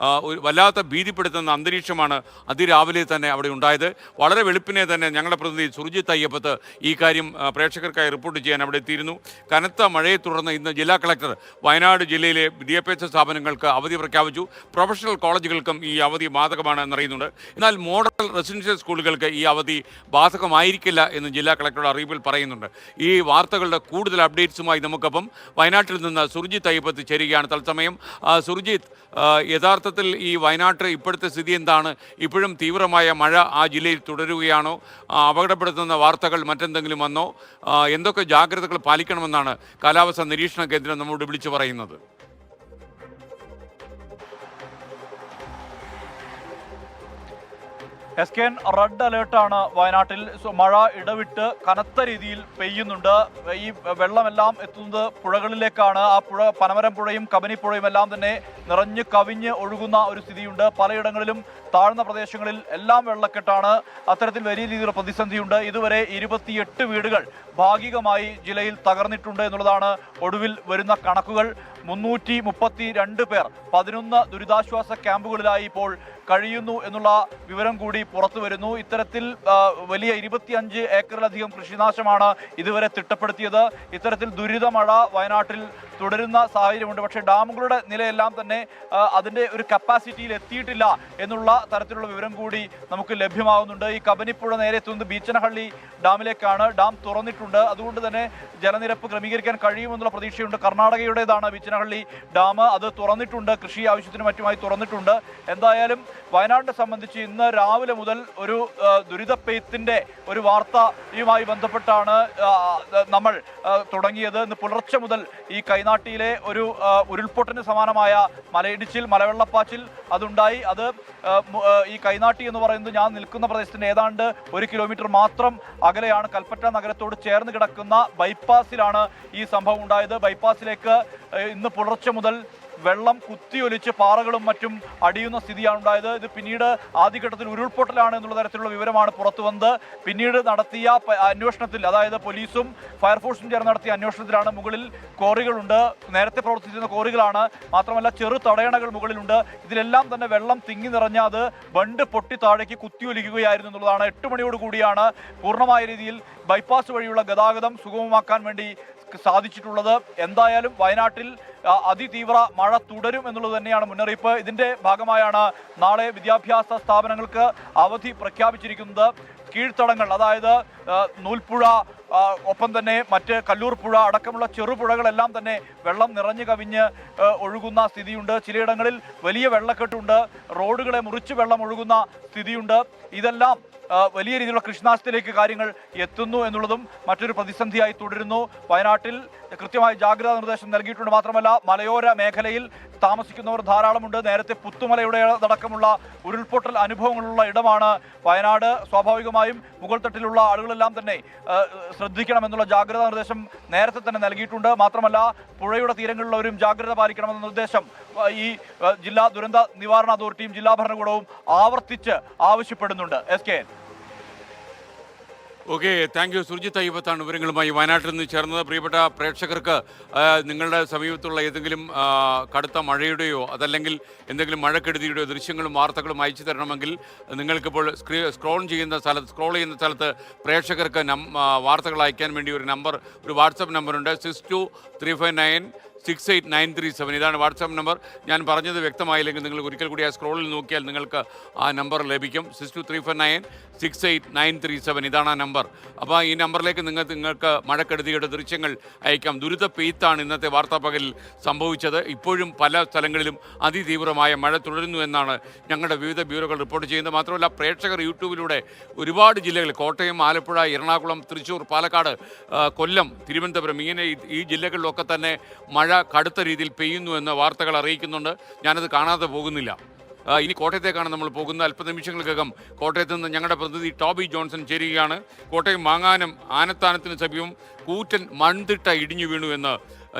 വല്ലാത്ത ഭീതിപ്പെടുത്തുന്ന അന്തരീക്ഷമാണ് അതിരാവിലെ തന്നെ അവിടെ ഉണ്ടായത്. വളരെ വെളുപ്പിനെ തന്നെ ഞങ്ങളുടെ പ്രതിനിധി സുർജിത്ത് അയ്യപ്പത്ത് ഈ കാര്യം പ്രേക്ഷകർക്കായി റിപ്പോർട്ട് ചെയ്യാൻ അവിടെ എത്തിയിരുന്നു. കനത്ത മഴയെ തുടർന്ന് ഇന്ന് ജില്ലാ കളക്ടർ വയനാട് ജില്ലയിലെ വിദ്യാഭ്യാസ സ്ഥാപനങ്ങൾക്ക് അവധി പ്രഖ്യാപിച്ചു. പ്രൊഫഷണൽ കോളേജുകൾക്കും ഈ അവധി ബാധകമാണ് എന്നറിയുന്നുണ്ട്. എന്നാൽ മോഡൽ റെസിഡൻഷ്യൽ സ്കൂളുകൾക്ക് ഈ അവധി ബാധകമായിരിക്കില്ല എന്ന് ജില്ലാ കളക്ടറുടെ അറിയിപ്പിൽ പറയുന്നുണ്ട്. ഈ വാർത്തകളുടെ കൂടുതൽ അപ്ഡേറ്റ്സുമായി നമുക്കൊപ്പം വയനാട്ടിൽ നിന്ന് സുർജിത്ത് അയ്യപ്പത്ത് ചേരുകയാണ് തത്സമയം. സുർജിത്ത്, യഥാർത്ഥത്തിൽ ഈ വയനാട്ട് ഇപ്പോഴത്തെ സ്ഥിതി എന്താണ്? ഇപ്പോഴും തീവ്രമായ മഴ ആ ജില്ലയിൽ തുടരുകയാണോ? അപകടപ്പെടുത്തുന്ന വാർത്തകൾ മറ്റെന്തെങ്കിലും വന്നോ? എന്തൊക്കെ ജാഗ്രതകൾ പാലിക്കണമെന്നാണ് കാലാവസ്ഥാ നിരീക്ഷണ കേന്ദ്രം നമ്മോട് വിളിച്ചു പറയുന്നത്? SKN റെഡ് അലേർട്ടാണ് വയനാട്ടിൽ. മഴ ഇടവിട്ട് കനത്ത രീതിയിൽ പെയ്യുന്നുണ്ട്. ഈ വെള്ളമെല്ലാം എത്തുന്നത് പുഴകളിലേക്കാണ്. ആ പുഴ, പനമരം പുഴയും കബനി പുഴയും എല്ലാം തന്നെ നിറഞ്ഞു കവിഞ്ഞ് ഒഴുകുന്ന ഒരു സ്ഥിതിയുണ്ട്. പലയിടങ്ങളിലും താഴ്ന്ന പ്രദേശങ്ങളിൽ എല്ലാം വെള്ളക്കെട്ടാണ്. അത്തരത്തിൽ വലിയ രീതിയിലുള്ള പ്രതിസന്ധിയുണ്ട്. ഇതുവരെ 28 വീടുകൾ ഭാഗികമായി ജില്ലയിൽ തകർന്നിട്ടുണ്ട് എന്നുള്ളതാണ് ഒടുവിൽ വരുന്ന കണക്കുകൾ. 332 പേർ 11 ദുരിതാശ്വാസ ക്യാമ്പുകളിലായി ഇപ്പോൾ കഴിയുന്നു എന്നുള്ള വിവരം കൂടി പുറത്തു വരുന്നു. ഇത്തരത്തിൽ വലിയ 25 ഏക്കറിലധികം കൃഷിനാശമാണ് ഇതുവരെ തിട്ടപ്പെടുത്തിയത്. ഇത്തരത്തിൽ ദുരിത മഴ വയനാട്ടിൽ തുടരുന്ന സാഹചര്യമുണ്ട്. പക്ഷേ ഡാമുകളുടെ നിലയെല്ലാം തന്നെ അതിൻ്റെ ഒരു കപ്പാസിറ്റിയിൽ എത്തിയിട്ടില്ല എന്നുള്ള തരത്തിലുള്ള വിവരം കൂടി നമുക്ക് ലഭ്യമാകുന്നുണ്ട്. ഈ കബനിപ്പുഴ നേരെ എത്തുന്നത് ബീച്ചനഹള്ളി ഡാമിലേക്കാണ്. ഡാം തുറന്നിട്ടുണ്ട്. അതുകൊണ്ട് തന്നെ ജലനിരപ്പ് ക്രമീകരിക്കാൻ കഴിയുമെന്നുള്ള പ്രതീക്ഷയുണ്ട്. കർണാടകയുടേതാണ് ബീച്ചനഹള്ളി ഡാം. അത് തുറന്നിട്ടുണ്ട്, കൃഷി ആവശ്യത്തിനും മറ്റുമായി തുറന്നിട്ടുണ്ട്. എന്തായാലും വയനാടിനെ സംബന്ധിച്ച് ഇന്ന് രാവിലെ മുതൽ ഒരു ദുരിതപ്പെയ്ത്തിന്റെ ഒരു വാർത്തയുമായി ബന്ധപ്പെട്ടാണ് നമ്മൾ തുടങ്ങിയത്. ഇന്ന് പുലർച്ചെ മുതൽ ഈ കൈനാട്ടിയിലെ ഒരു ഉരുൾപൊട്ടലിന് സമാനമായ മലയിടിച്ചിൽ, മലവെള്ളപ്പാച്ചിൽ അതുണ്ടായി. അത് ഈ കൈനാട്ടി എന്ന് പറയുന്നത് ഞാൻ നിൽക്കുന്ന പ്രദേശത്തിന്റെ ഏതാണ്ട് 1 കിലോമീറ്റർ മാത്രം അകലെയാണ്. കൽപ്പറ്റ നഗരത്തോട് ചേർന്ന് കിടക്കുന്ന ബൈപ്പാസിലാണ് ഈ സംഭവം ഉണ്ടായത്. ബൈപ്പാസിലേക്ക് ഇന്ന് പുലർച്ചെ മുതൽ വെള്ളം കുത്തിയൊലിച്ച് പാറകളും മറ്റും അടിയുന്ന സ്ഥിതിയാണ് ഉണ്ടായത്. ഇത് പിന്നീട് ആദ്യഘട്ടത്തിൽ ഉരുൾപൊട്ടലാണ് എന്നുള്ള തരത്തിലുള്ള വിവരമാണ് പുറത്തു വന്നത്. പിന്നീട് നടത്തിയ അന്വേഷണത്തിൽ, അതായത് പോലീസും ഫയർഫോഴ്സും ചേർന്ന് നടത്തിയ അന്വേഷണത്തിലാണ് മുകളിൽ കോറികളുണ്ട്, നേരത്തെ പ്രവർത്തിച്ചിരുന്ന കോറികളാണ്. മാത്രമല്ല ചെറു തടയണകൾ മുകളിലുണ്ട്. ഇതിലെല്ലാം തന്നെ വെള്ളം തിങ്ങി നിറഞ്ഞ അത് ബണ്ട് പൊട്ടി താഴേക്ക് കുത്തിയൊലിക്കുകയായിരുന്നു എന്നുള്ളതാണ്. 8 മണിയോട് കൂടിയാണ് പൂർണ്ണമായ രീതിയിൽ ബൈപ്പാസ് വഴിയുള്ള ഗതാഗതം സുഗമമാക്കാൻ വേണ്ടി സാധിച്ചിട്ടുള്ളത്. എന്തായാലും വയനാട്ടിൽ അതിതീവ്ര മഴ തുടരും എന്നുള്ളത് തന്നെയാണ് മുന്നറിയിപ്പ്. ഇതിന്റെ ഭാഗമായാണ് നാളെ വിദ്യാഭ്യാസ സ്ഥാപനങ്ങൾക്ക് അവധി പ്രഖ്യാപിച്ചിരിക്കുന്നത്. കീഴ്ത്തടങ്ങൾ, അതായത് നൂൽപ്പുഴ, ഒപ്പം തന്നെ മറ്റ് കല്ലൂർ പുഴ അടക്കമുള്ള ചെറുപുഴകളെല്ലാം തന്നെ വെള്ളം നിറഞ്ഞു കവിഞ്ഞ് ഒഴുകുന്ന സ്ഥിതിയുണ്ട്. ചിലയിടങ്ങളിൽ വലിയ വെള്ളക്കെട്ടുണ്ട്, റോഡുകളെ മുറിച്ച് വെള്ളം ഒഴുകുന്ന സ്ഥിതിയുണ്ട്. ഇതെല്ലാം വലിയ രീതിയിലുള്ള കൃഷിനാശത്തിലേക്ക് കാര്യങ്ങൾ എത്തുന്നു എന്നുള്ളതും മറ്റൊരു പ്രതിസന്ധിയായി തുടരുന്നു. വയനാട്ടിൽ കൃത്യമായ ജാഗ്രതാ നിർദ്ദേശം നൽകിയിട്ടുണ്ട്. മാത്രമല്ല മലയോര മേഖലയിൽ താമസിക്കുന്നവർ ധാരാളമുണ്ട്. നേരത്തെ പുത്തുമലയുടെ അടക്കമുള്ള ഉരുൾപൊട്ടൽ അനുഭവങ്ങളുള്ള ഇടമാണ് വയനാട്. സ്വാഭാവികമായും മുകൾ തട്ടിലുള്ള ആളുകളെല്ലാം തന്നെ ശ്രദ്ധിക്കണമെന്നുള്ള ജാഗ്രതാ നിർദ്ദേശം നേരത്തെ തന്നെ നൽകിയിട്ടുണ്ട്. മാത്രമല്ല പുഴയുടെ തീരങ്ങളിലുള്ളവരും ജാഗ്രത പാലിക്കണമെന്ന നിർദ്ദേശം ഈ ജില്ലാ ദുരന്ത നിവാരണ അതോറിറ്റിയും ജില്ലാ ഭരണകൂടവും ആവർത്തിച്ച് ആവശ്യപ്പെടുന്നുണ്ട്. SKN. Okay, thank you. Surjith അയ്യപ്പത്താണ് വിവരങ്ങളുമായി വയനാട്ടിൽ നിന്ന് ചേർന്നത്. പ്രിയപ്പെട്ട പ്രേക്ഷകർക്ക് നിങ്ങളുടെ സമീപത്തുള്ള ഏതെങ്കിലും കടുത്ത മഴയുടെയോ അതല്ലെങ്കിൽ എന്തെങ്കിലും മഴക്കെടുതിയുടെയോ ദൃശ്യങ്ങളും വാർത്തകളും അയച്ചു തരണമെങ്കിൽ നിങ്ങൾക്കിപ്പോൾ സ്ക്രോൾ ചെയ്യുന്ന സ്ഥലത്ത് പ്രേക്ഷകർക്ക് വാർത്തകൾ അയക്കാൻ വേണ്ടി ഒരു വാട്സപ്പ് നമ്പറുണ്ട്. 6235968937. ഇതാണ് വാട്സാപ്പ് നമ്പർ. ഞാൻ പറഞ്ഞത് വ്യക്തമായില്ലെങ്കിൽ നിങ്ങൾ ഒരിക്കൽ കൂടി ആ സ്ക്രോളിൽ നോക്കിയാൽ നിങ്ങൾക്ക് ആ നമ്പർ ലഭിക്കും. 6235968937. ഇതാണ് ആ നമ്പർ. അപ്പോൾ ഈ നമ്പറിലേക്ക് നിങ്ങൾക്ക് മഴക്കെടുതിയുടെ ദൃശ്യങ്ങൾ അയക്കാം. ദുരിത പെയ്ത്താണ് ഇന്നത്തെ വാർത്താ പകലിൽ സംഭവിച്ചത്. ഇപ്പോഴും പല സ്ഥലങ്ങളിലും അതിതീവ്രമായ മഴ തുടരുന്നു എന്നാണ് ഞങ്ങളുടെ വിവിധ ബ്യൂറോകൾ റിപ്പോർട്ട് ചെയ്യുന്നത്. മാത്രമല്ല, പ്രേക്ഷകർ യൂട്യൂബിലൂടെ ഒരുപാട് ജില്ലകളിൽ കോട്ടയം, ആലപ്പുഴ, എറണാകുളം, തൃശ്ശൂർ, പാലക്കാട്, കൊല്ലം, തിരുവനന്തപുരം ഇങ്ങനെ ഈ ജില്ലകളിലൊക്കെ തന്നെ മഴ കടുത്ത രീതിയിൽ പെയ്യുന്നു എന്ന വാർത്തകൾ അറിയിക്കുന്നുണ്ട്. ഞാനത് കാണാതെ പോകുന്നില്ല. ഇനി കോട്ടയത്തേക്കാണ് നമ്മൾ പോകുന്നത്. അല്പനിമിഷങ്ങൾക്കകം കോട്ടയത്ത് നിന്ന് ഞങ്ങളുടെ പ്രതിനിധി ടോബി ജോൺസൺ ചേരുകയാണ്. കോട്ടയം മാങ്ങാനം ആനത്താനത്തിന് സമീപം കൂറ്റൻ മൺതിട്ട ഇടിഞ്ഞു വീണു എന്ന്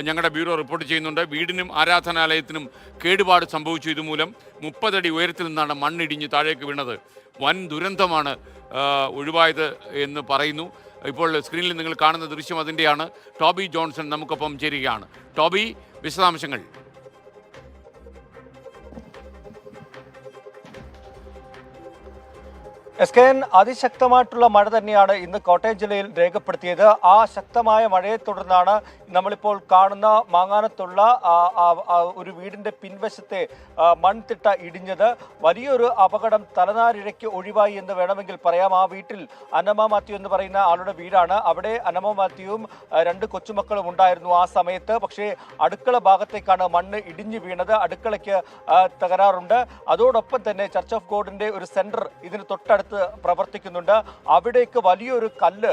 ഞങ്ങളുടെ ബ്യൂറോ റിപ്പോർട്ട് ചെയ്യുന്നുണ്ട്. വീടിനും ആരാധനാലയത്തിനും കേടുപാട് സംഭവിച്ചു. ഇതുമൂലം 30 അടി ഉയരത്തിൽ നിന്നാണ് മണ്ണിടിഞ്ഞ് താഴേക്ക് വീണത്. വൻ ദുരന്തമാണ് ഒഴിവായത് എന്ന് പറയുന്നു. ഇപ്പോൾ സ്ക്രീനിൽ നിങ്ങൾ കാണുന്ന ദൃശ്യം അതിൻ്റെയാണ്. ടോബി ജോൺസൺ നമുക്കൊപ്പം ചേരുകയാണ്. ടോബി, വിശദാംശങ്ങൾ. SKN അതിശക്തമായിട്ടുള്ള മഴ തന്നെയാണ് ഇന്ന് കോട്ടയം ജില്ലയിൽ രേഖപ്പെടുത്തിയത്. ആ ശക്തമായ മഴയെ തുടർന്നാണ് നമ്മളിപ്പോൾ കാണുന്ന മാങ്ങാനത്തുള്ള ഒരു വീടിന്റെ പിൻവശത്തെ മൺതിട്ട ഇടിഞ്ഞത്. വലിയൊരു അപകടം തലനാരിഴയ്ക്ക് ഒഴിവായി എന്ന് വേണമെങ്കിൽ പറയാം. ആ വീട്ടിൽ അന്നമ്മ മാത്യു എന്ന് പറയുന്ന ആളുടെ വീടാണ്. അവിടെ അന്നമ്മ മാത്യുവും 2 കൊച്ചുമക്കളും ഉണ്ടായിരുന്നു ആ സമയത്ത്. പക്ഷേ അടുക്കള ഭാഗത്തേക്കാണ് മണ്ണ് ഇടിഞ്ഞു വീണത്. അടുക്കളയ്ക്ക് തകരാറുണ്ട്. അതോടൊപ്പം തന്നെ ചർച്ച് ഓഫ് ഗോഡിന്റെ ഒരു സെന്റർ ഇതിന് തൊട്ടടുത്ത് പ്രവർത്തിക്കുന്നുണ്ട്. അവിടേക്ക് വലിയൊരു കല്ല്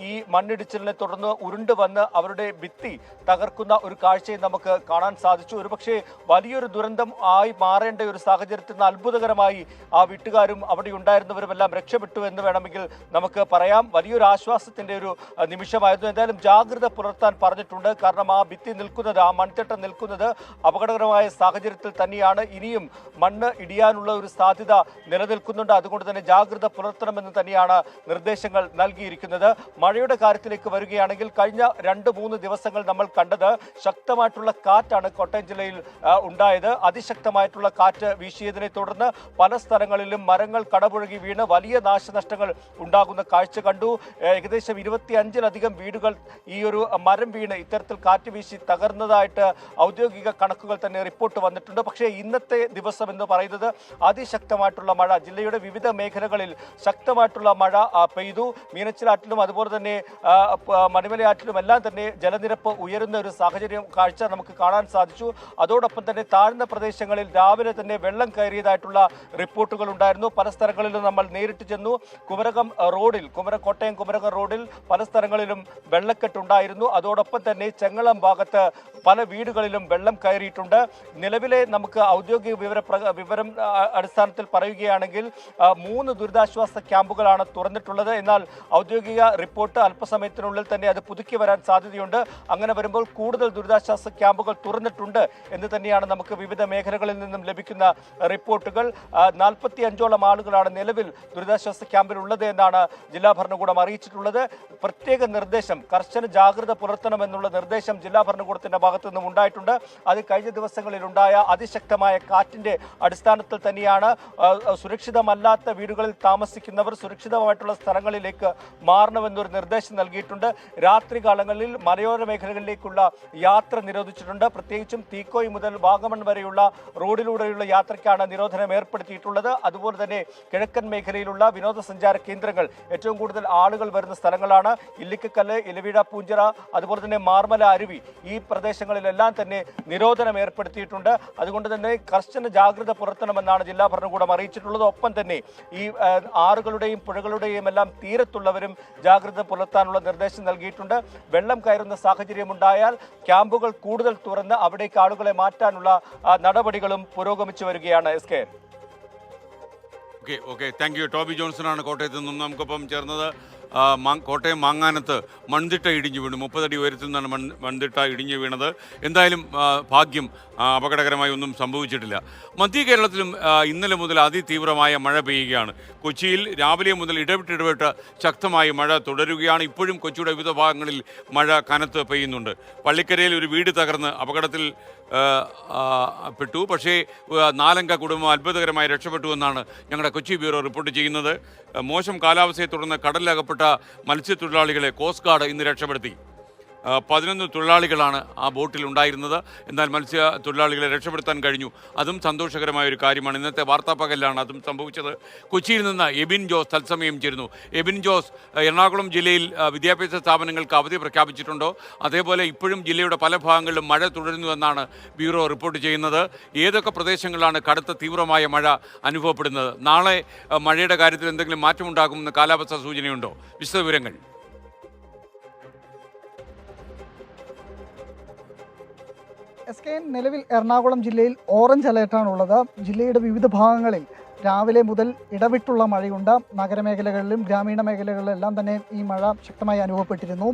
ഈ മണ്ണിടിച്ചിലിനെ തുടർന്ന് ഉരുണ്ട് വന്ന് അവരുടെ ഭിത്തി തകർക്കുന്ന ഒരു കാഴ്ചയും നമുക്ക് കാണാൻ സാധിച്ചു. ഒരുപക്ഷെ വലിയൊരു ദുരന്തം ആയി മാറേണ്ട ഒരു സാഹചര്യത്തിൽ നിന്ന് അത്ഭുതകരമായി ആ വീട്ടുകാരും അവിടെ ഉണ്ടായിരുന്നവരുമെല്ലാം രക്ഷപ്പെട്ടു എന്ന് വേണമെങ്കിൽ നമുക്ക് പറയാം. വലിയൊരു ആശ്വാസത്തിന്റെ ഒരു നിമിഷമായിരുന്നു. എന്തായാലും ജാഗ്രത പുലർത്താൻ പറഞ്ഞിട്ടുണ്ട്. കാരണം ആ ഭിത്തി നിൽക്കുന്നത്, ആ മൺതിട്ട നിൽക്കുന്നത് അപകടകരമായ സാഹചര്യത്തിൽ തന്നെയാണ്. ഇനിയും മണ്ണ് ഇടിയാനുള്ള ഒരു സാധ്യത നിലനിൽക്കുന്നുണ്ട്. അതുകൊണ്ട് തന്നെ ജാഗ്രത പുലർത്തണമെന്ന് തന്നെയാണ് നിർദ്ദേശങ്ങൾ നൽകിയിരിക്കുന്നത്. മഴയുടെ കാര്യത്തിലേക്ക് വരികയാണെങ്കിൽ കഴിഞ്ഞ 2-3 ദിവസങ്ങൾ നമ്മൾ കണ്ടത് ശക്തമായിട്ടുള്ള കാറ്റാണ് കോട്ടയം ജില്ലയിൽ ഉണ്ടായത്. അതിശക്തമായിട്ടുള്ള കാറ്റ് വീശിയതിനെ തുടർന്ന് പല സ്ഥലങ്ങളിലും മരങ്ങൾ കടപുഴകി വീണ് വലിയ നാശനഷ്ടങ്ങൾ ഉണ്ടാകുന്ന കാഴ്ച കണ്ടു. ഏകദേശം 25-ലധികം വീടുകൾ ഈ ഒരു മരം വീണ് ഇത്തരത്തിൽ കാറ്റ് വീശി തകർന്നതായിട്ട് ഔദ്യോഗിക കണക്കുകൾ തന്നെ റിപ്പോർട്ട് വന്നിട്ടുണ്ട്. പക്ഷേ ഇന്നത്തെ ദിവസം എന്ന് പറയുന്നത് അതിശക്തമായിട്ടുള്ള മഴ, ജില്ലയുടെ വിവിധ മേഖലകളിൽ ശക്തമായിട്ടുള്ള മഴ പെയ്തു. മീനച്ചിലാറ്റിലും അതുപോലെ തന്നെ മണിമലയാറ്റിലും എല്ലാം തന്നെ ജലനിരപ്പ് ഉയരുന്ന ഒരു സാഹചര്യം കാഴ്ച നമുക്ക് കാണാൻ സാധിച്ചു. അതോടൊപ്പം തന്നെ താഴ്ന്ന പ്രദേശങ്ങളിൽ രാവിലെ തന്നെ വെള്ളം കയറിയതായിട്ടുള്ള റിപ്പോർട്ടുകൾ ഉണ്ടായിരുന്നു. പല സ്ഥലങ്ങളിലും നമ്മൾ നേരിട്ട് ചെന്നു. കോട്ടയം കുമരകം റോഡിൽ പല സ്ഥലങ്ങളിലും വെള്ളക്കെട്ടുണ്ടായിരുന്നു. അതോടൊപ്പം തന്നെ ചെങ്ങളം ഭാഗത്ത് പല വീടുകളിലും വെള്ളം കയറിയിട്ടുണ്ട്. നിലവിലെ നമുക്ക് ഔദ്യോഗിക വിവരം അടിസ്ഥാനത്തിൽ പറയുകയാണെങ്കിൽ 3 ദുരിതാശ്വാസ ക്യാമ്പുകളാണ് തുറന്നിട്ടുള്ളത്. എന്നാൽ ഔദ്യോഗിക റിപ്പോർട്ട് അല്പസമയത്തിനുള്ളിൽ തന്നെ അത് പുതുക്കി വരാൻ സാധ്യതയുണ്ട്. അങ്ങനെ വരുമ്പോൾ കൂടുതൽ ദുരിതാശ്വാസ ക്യാമ്പുകൾ തുറന്നിട്ടുണ്ട് എന്ന് തന്നെയാണ് നമുക്ക് വിവിധ മേഖലകളിൽ നിന്നും ലഭിക്കുന്ന റിപ്പോർട്ടുകൾ. 45ഓളം ആളുകളാണ് നിലവിൽ ദുരിതാശ്വാസ ക്യാമ്പിൽ ഉള്ളത് എന്നാണ് ജില്ലാ ഭരണകൂടം അറിയിച്ചിട്ടുള്ളത്. പ്രത്യേക നിർദ്ദേശം, കർശന ജാഗ്രത പുലർത്തണമെന്നുള്ള നിർദ്ദേശം ജില്ലാ ഭരണകൂടത്തിന്റെ ഭാഗത്തു നിന്നും ഉണ്ടായിട്ടുണ്ട്. അത് കഴിഞ്ഞ ദിവസങ്ങളിൽ ഉണ്ടായ അതിശക്തമായ കാറ്റിന്റെ അടിസ്ഥാനത്തിൽ തന്നെയാണ്. സുരക്ഷിതമല്ലാത്ത വീടുകളിൽ താമസിക്കുന്നവർ സുരക്ഷിതമായിട്ടുള്ള സ്ഥലങ്ങളിലേക്ക് മാറണമെന്നൊരു നിർദ്ദേശം നൽകിയിട്ടുണ്ട്. രാത്രി കാലങ്ങളിൽ മലയോര മേഖലകളിലേക്കുള്ള യാത്ര നിരോധിച്ചിട്ടുണ്ട്. പ്രത്യേകിച്ചും തീക്കോയി മുതൽ വാഗമൺ വരെയുള്ള റോഡിലൂടെയുള്ള യാത്രയ്ക്കാണ് നിരോധനം ഏർപ്പെടുത്തിയിട്ടുള്ളത്. അതുപോലെ തന്നെ കിഴക്കൻ മേഖലയിലുള്ള വിനോദസഞ്ചാര കേന്ദ്രങ്ങൾ, ഏറ്റവും കൂടുതൽ ആളുകൾ വരുന്ന സ്ഥലങ്ങളാണ് ഇല്ലിക്കക്കല്ല്, ഇലവീഴ, പൂഞ്ചിറ, അതുപോലെ തന്നെ മാർമല, അരുവി, ഈ പ്രദേശങ്ങളിലെല്ലാം തന്നെ നിരോധനം ഏർപ്പെടുത്തിയിട്ടുണ്ട്. അതുകൊണ്ട് തന്നെ കർശന ജാഗ്രത പുലർത്തണമെന്നാണ് ജില്ലാ ഭരണകൂടം അറിയിച്ചിട്ടുള്ളത്. ഒപ്പം തന്നെ ഈ ആറുകളുടെയും പുഴകളുടെയും എല്ലാം തീരത്തുള്ളവരും ജാഗ്രത പുലർത്താനുള്ള നിർദ്ദേശം നൽകിയിട്ടുണ്ട്. വെള്ളം കയറുന്ന സാഹചര്യമുണ്ടായാൽ ക്യാമ്പുകൾ കൂടുതൽ തുറന്ന് അവിടേക്ക് ആളുകളെ മാറ്റാനുള്ള നടപടികളും പുരോഗമിച്ചു വരികയാണ്. SK. Okay, thank you. Toby Johnson ആണ് കോട്ടയത്ത് നിന്നും നമുക്കൊപ്പം ചേർന്നത്. കോട്ടയം മാങ്ങാനത്ത് മൺതിട്ട ഇടിഞ്ഞു വീണു. 30 അടി ഉയരത്തിൽ നിന്നാണ് മൺതിട്ട ഇടിഞ്ഞു വീണത്. എന്തായാലും ഭാഗ്യം, അപകടകരമായി ഒന്നും സംഭവിച്ചിട്ടില്ല. മധ്യ കേരളത്തിലും ഇന്നലെ മുതൽ അതിതീവ്രമായ മഴ പെയ്യുകയാണ്. കൊച്ചിയിൽ രാവിലെ മുതൽ ഇടവിട്ട് ശക്തമായി മഴ തുടരുകയാണ്. ഇപ്പോഴും കൊച്ചിയുടെ വിവിധ ഭാഗങ്ങളിൽ മഴ കനത്ത് പെയ്യുന്നുണ്ട്. പള്ളിക്കരയിൽ ഒരു വീട് തകർന്ന് അപകടത്തിൽ പെട്ടു. പക്ഷേ 4 അംഗ കുടുംബം അത്ഭുതകരമായി രക്ഷപ്പെട്ടു എന്നാണ് ഞങ്ങളുടെ കൊച്ചി ബ്യൂറോ റിപ്പോർട്ട് ചെയ്യുന്നത്. മോശം കാലാവസ്ഥയെ തുടർന്ന് കടലിലകപ്പെട്ട മത്സ്യത്തൊഴിലാളികളെ കോസ്റ്റ് ഗാർഡ് ഇന്ന് രക്ഷപ്പെടുത്തി. 11 തൊഴിലാളികളാണ് ആ ബോട്ടിൽ ഉണ്ടായിരുന്നത്. എന്നാൽ മത്സ്യത്തൊഴിലാളികളെ രക്ഷപ്പെടുത്താൻ കഴിഞ്ഞു. അതും സന്തോഷകരമായ ഒരു കാര്യമാണ്. ഇന്നത്തെ വാർത്താപ്പകലിലാണ് അതും സംഭവിച്ചത്. കൊച്ചിയിൽ നിന്ന് എബിൻ ജോസ് തത്സമയം ചേരുന്നു. എബിൻ ജോസ്, എറണാകുളം ജില്ലയിൽ വിദ്യാഭ്യാസ സ്ഥാപനങ്ങൾക്ക് അവധി പ്രഖ്യാപിച്ചിട്ടുണ്ടോ? അതേപോലെ ഇപ്പോഴും ജില്ലയുടെ പല ഭാഗങ്ങളിലും മഴ തുടരുന്നുവെന്നാണ് ബ്യൂറോ റിപ്പോർട്ട് ചെയ്യുന്നത്. ഏതൊക്കെ പ്രദേശങ്ങളിലാണ് കടുത്ത തീവ്രമായ മഴ അനുഭവപ്പെടുന്നത്? നാളെ മഴയുടെ കാര്യത്തിൽ എന്തെങ്കിലും മാറ്റമുണ്ടാകുമെന്ന് കാലാവസ്ഥാ സൂചനയുണ്ടോ? വിശദവിവരങ്ങൾ. നിലവിൽ എറണാകുളം ജില്ലയിൽ ഓറഞ്ച് അലേർട്ടാണുള്ളത്. ജില്ലയുടെ വിവിധ ഭാഗങ്ങളിൽ രാവിലെ മുതൽ ഇടവിട്ടുള്ള മഴയുണ്ട്. നഗരമേഖലകളിലും ഗ്രാമീണ മേഖലകളിലെല്ലാം തന്നെ ഈ മഴ ശക്തമായി അനുഭവപ്പെട്ടിരുന്നു.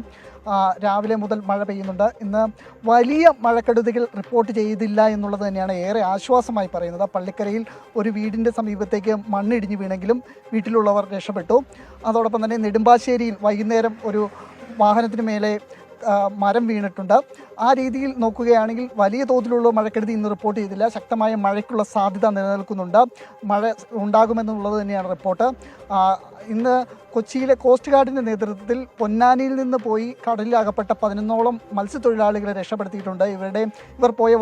രാവിലെ മുതൽ മഴ പെയ്യുന്നുണ്ട്. ഇന്ന് വലിയ മഴക്കെടുതികൾ റിപ്പോർട്ട് ചെയ്തില്ല എന്നുള്ളത് തന്നെയാണ് ഏറെ ആശ്വാസമായി പറയുന്നത്. പള്ളിക്കരയിൽ ഒരു വീടിൻ്റെ സമീപത്തേക്ക് മണ്ണിടിഞ്ഞു വീണെങ്കിലും വീട്ടിലുള്ളവർ രക്ഷപ്പെട്ടു. അതോടൊപ്പം തന്നെ നെടുമ്പാശ്ശേരിയിൽ വൈകുന്നേരം ഒരു വാഹനത്തിന് മേലെ മരം വീണിട്ടുണ്ട്. ആ രീതിയിൽ നോക്കുകയാണെങ്കിൽ വലിയ തോതിലുള്ള മഴക്കെടുതി ഇന്ന് റിപ്പോർട്ട് ചെയ്തില്ല. ശക്തമായ മഴയ്ക്കുള്ള സാധ്യത നിലനിൽക്കുന്നുണ്ട്. മഴ ഉണ്ടാകുമെന്നുള്ളത് തന്നെയാണ് റിപ്പോർട്ട്. ഇന്ന് കൊച്ചിയിലെ കോസ്റ്റ് ഗാർഡിൻ്റെ നേതൃത്വത്തിൽ പൊന്നാനിയിൽ നിന്ന് പോയി കടലിൽ അകപ്പെട്ട 11ഓളം മത്സ്യത്തൊഴിലാളികളെ രക്ഷപ്പെടുത്തിയിട്ടുണ്ട്. ഇവർ പോയ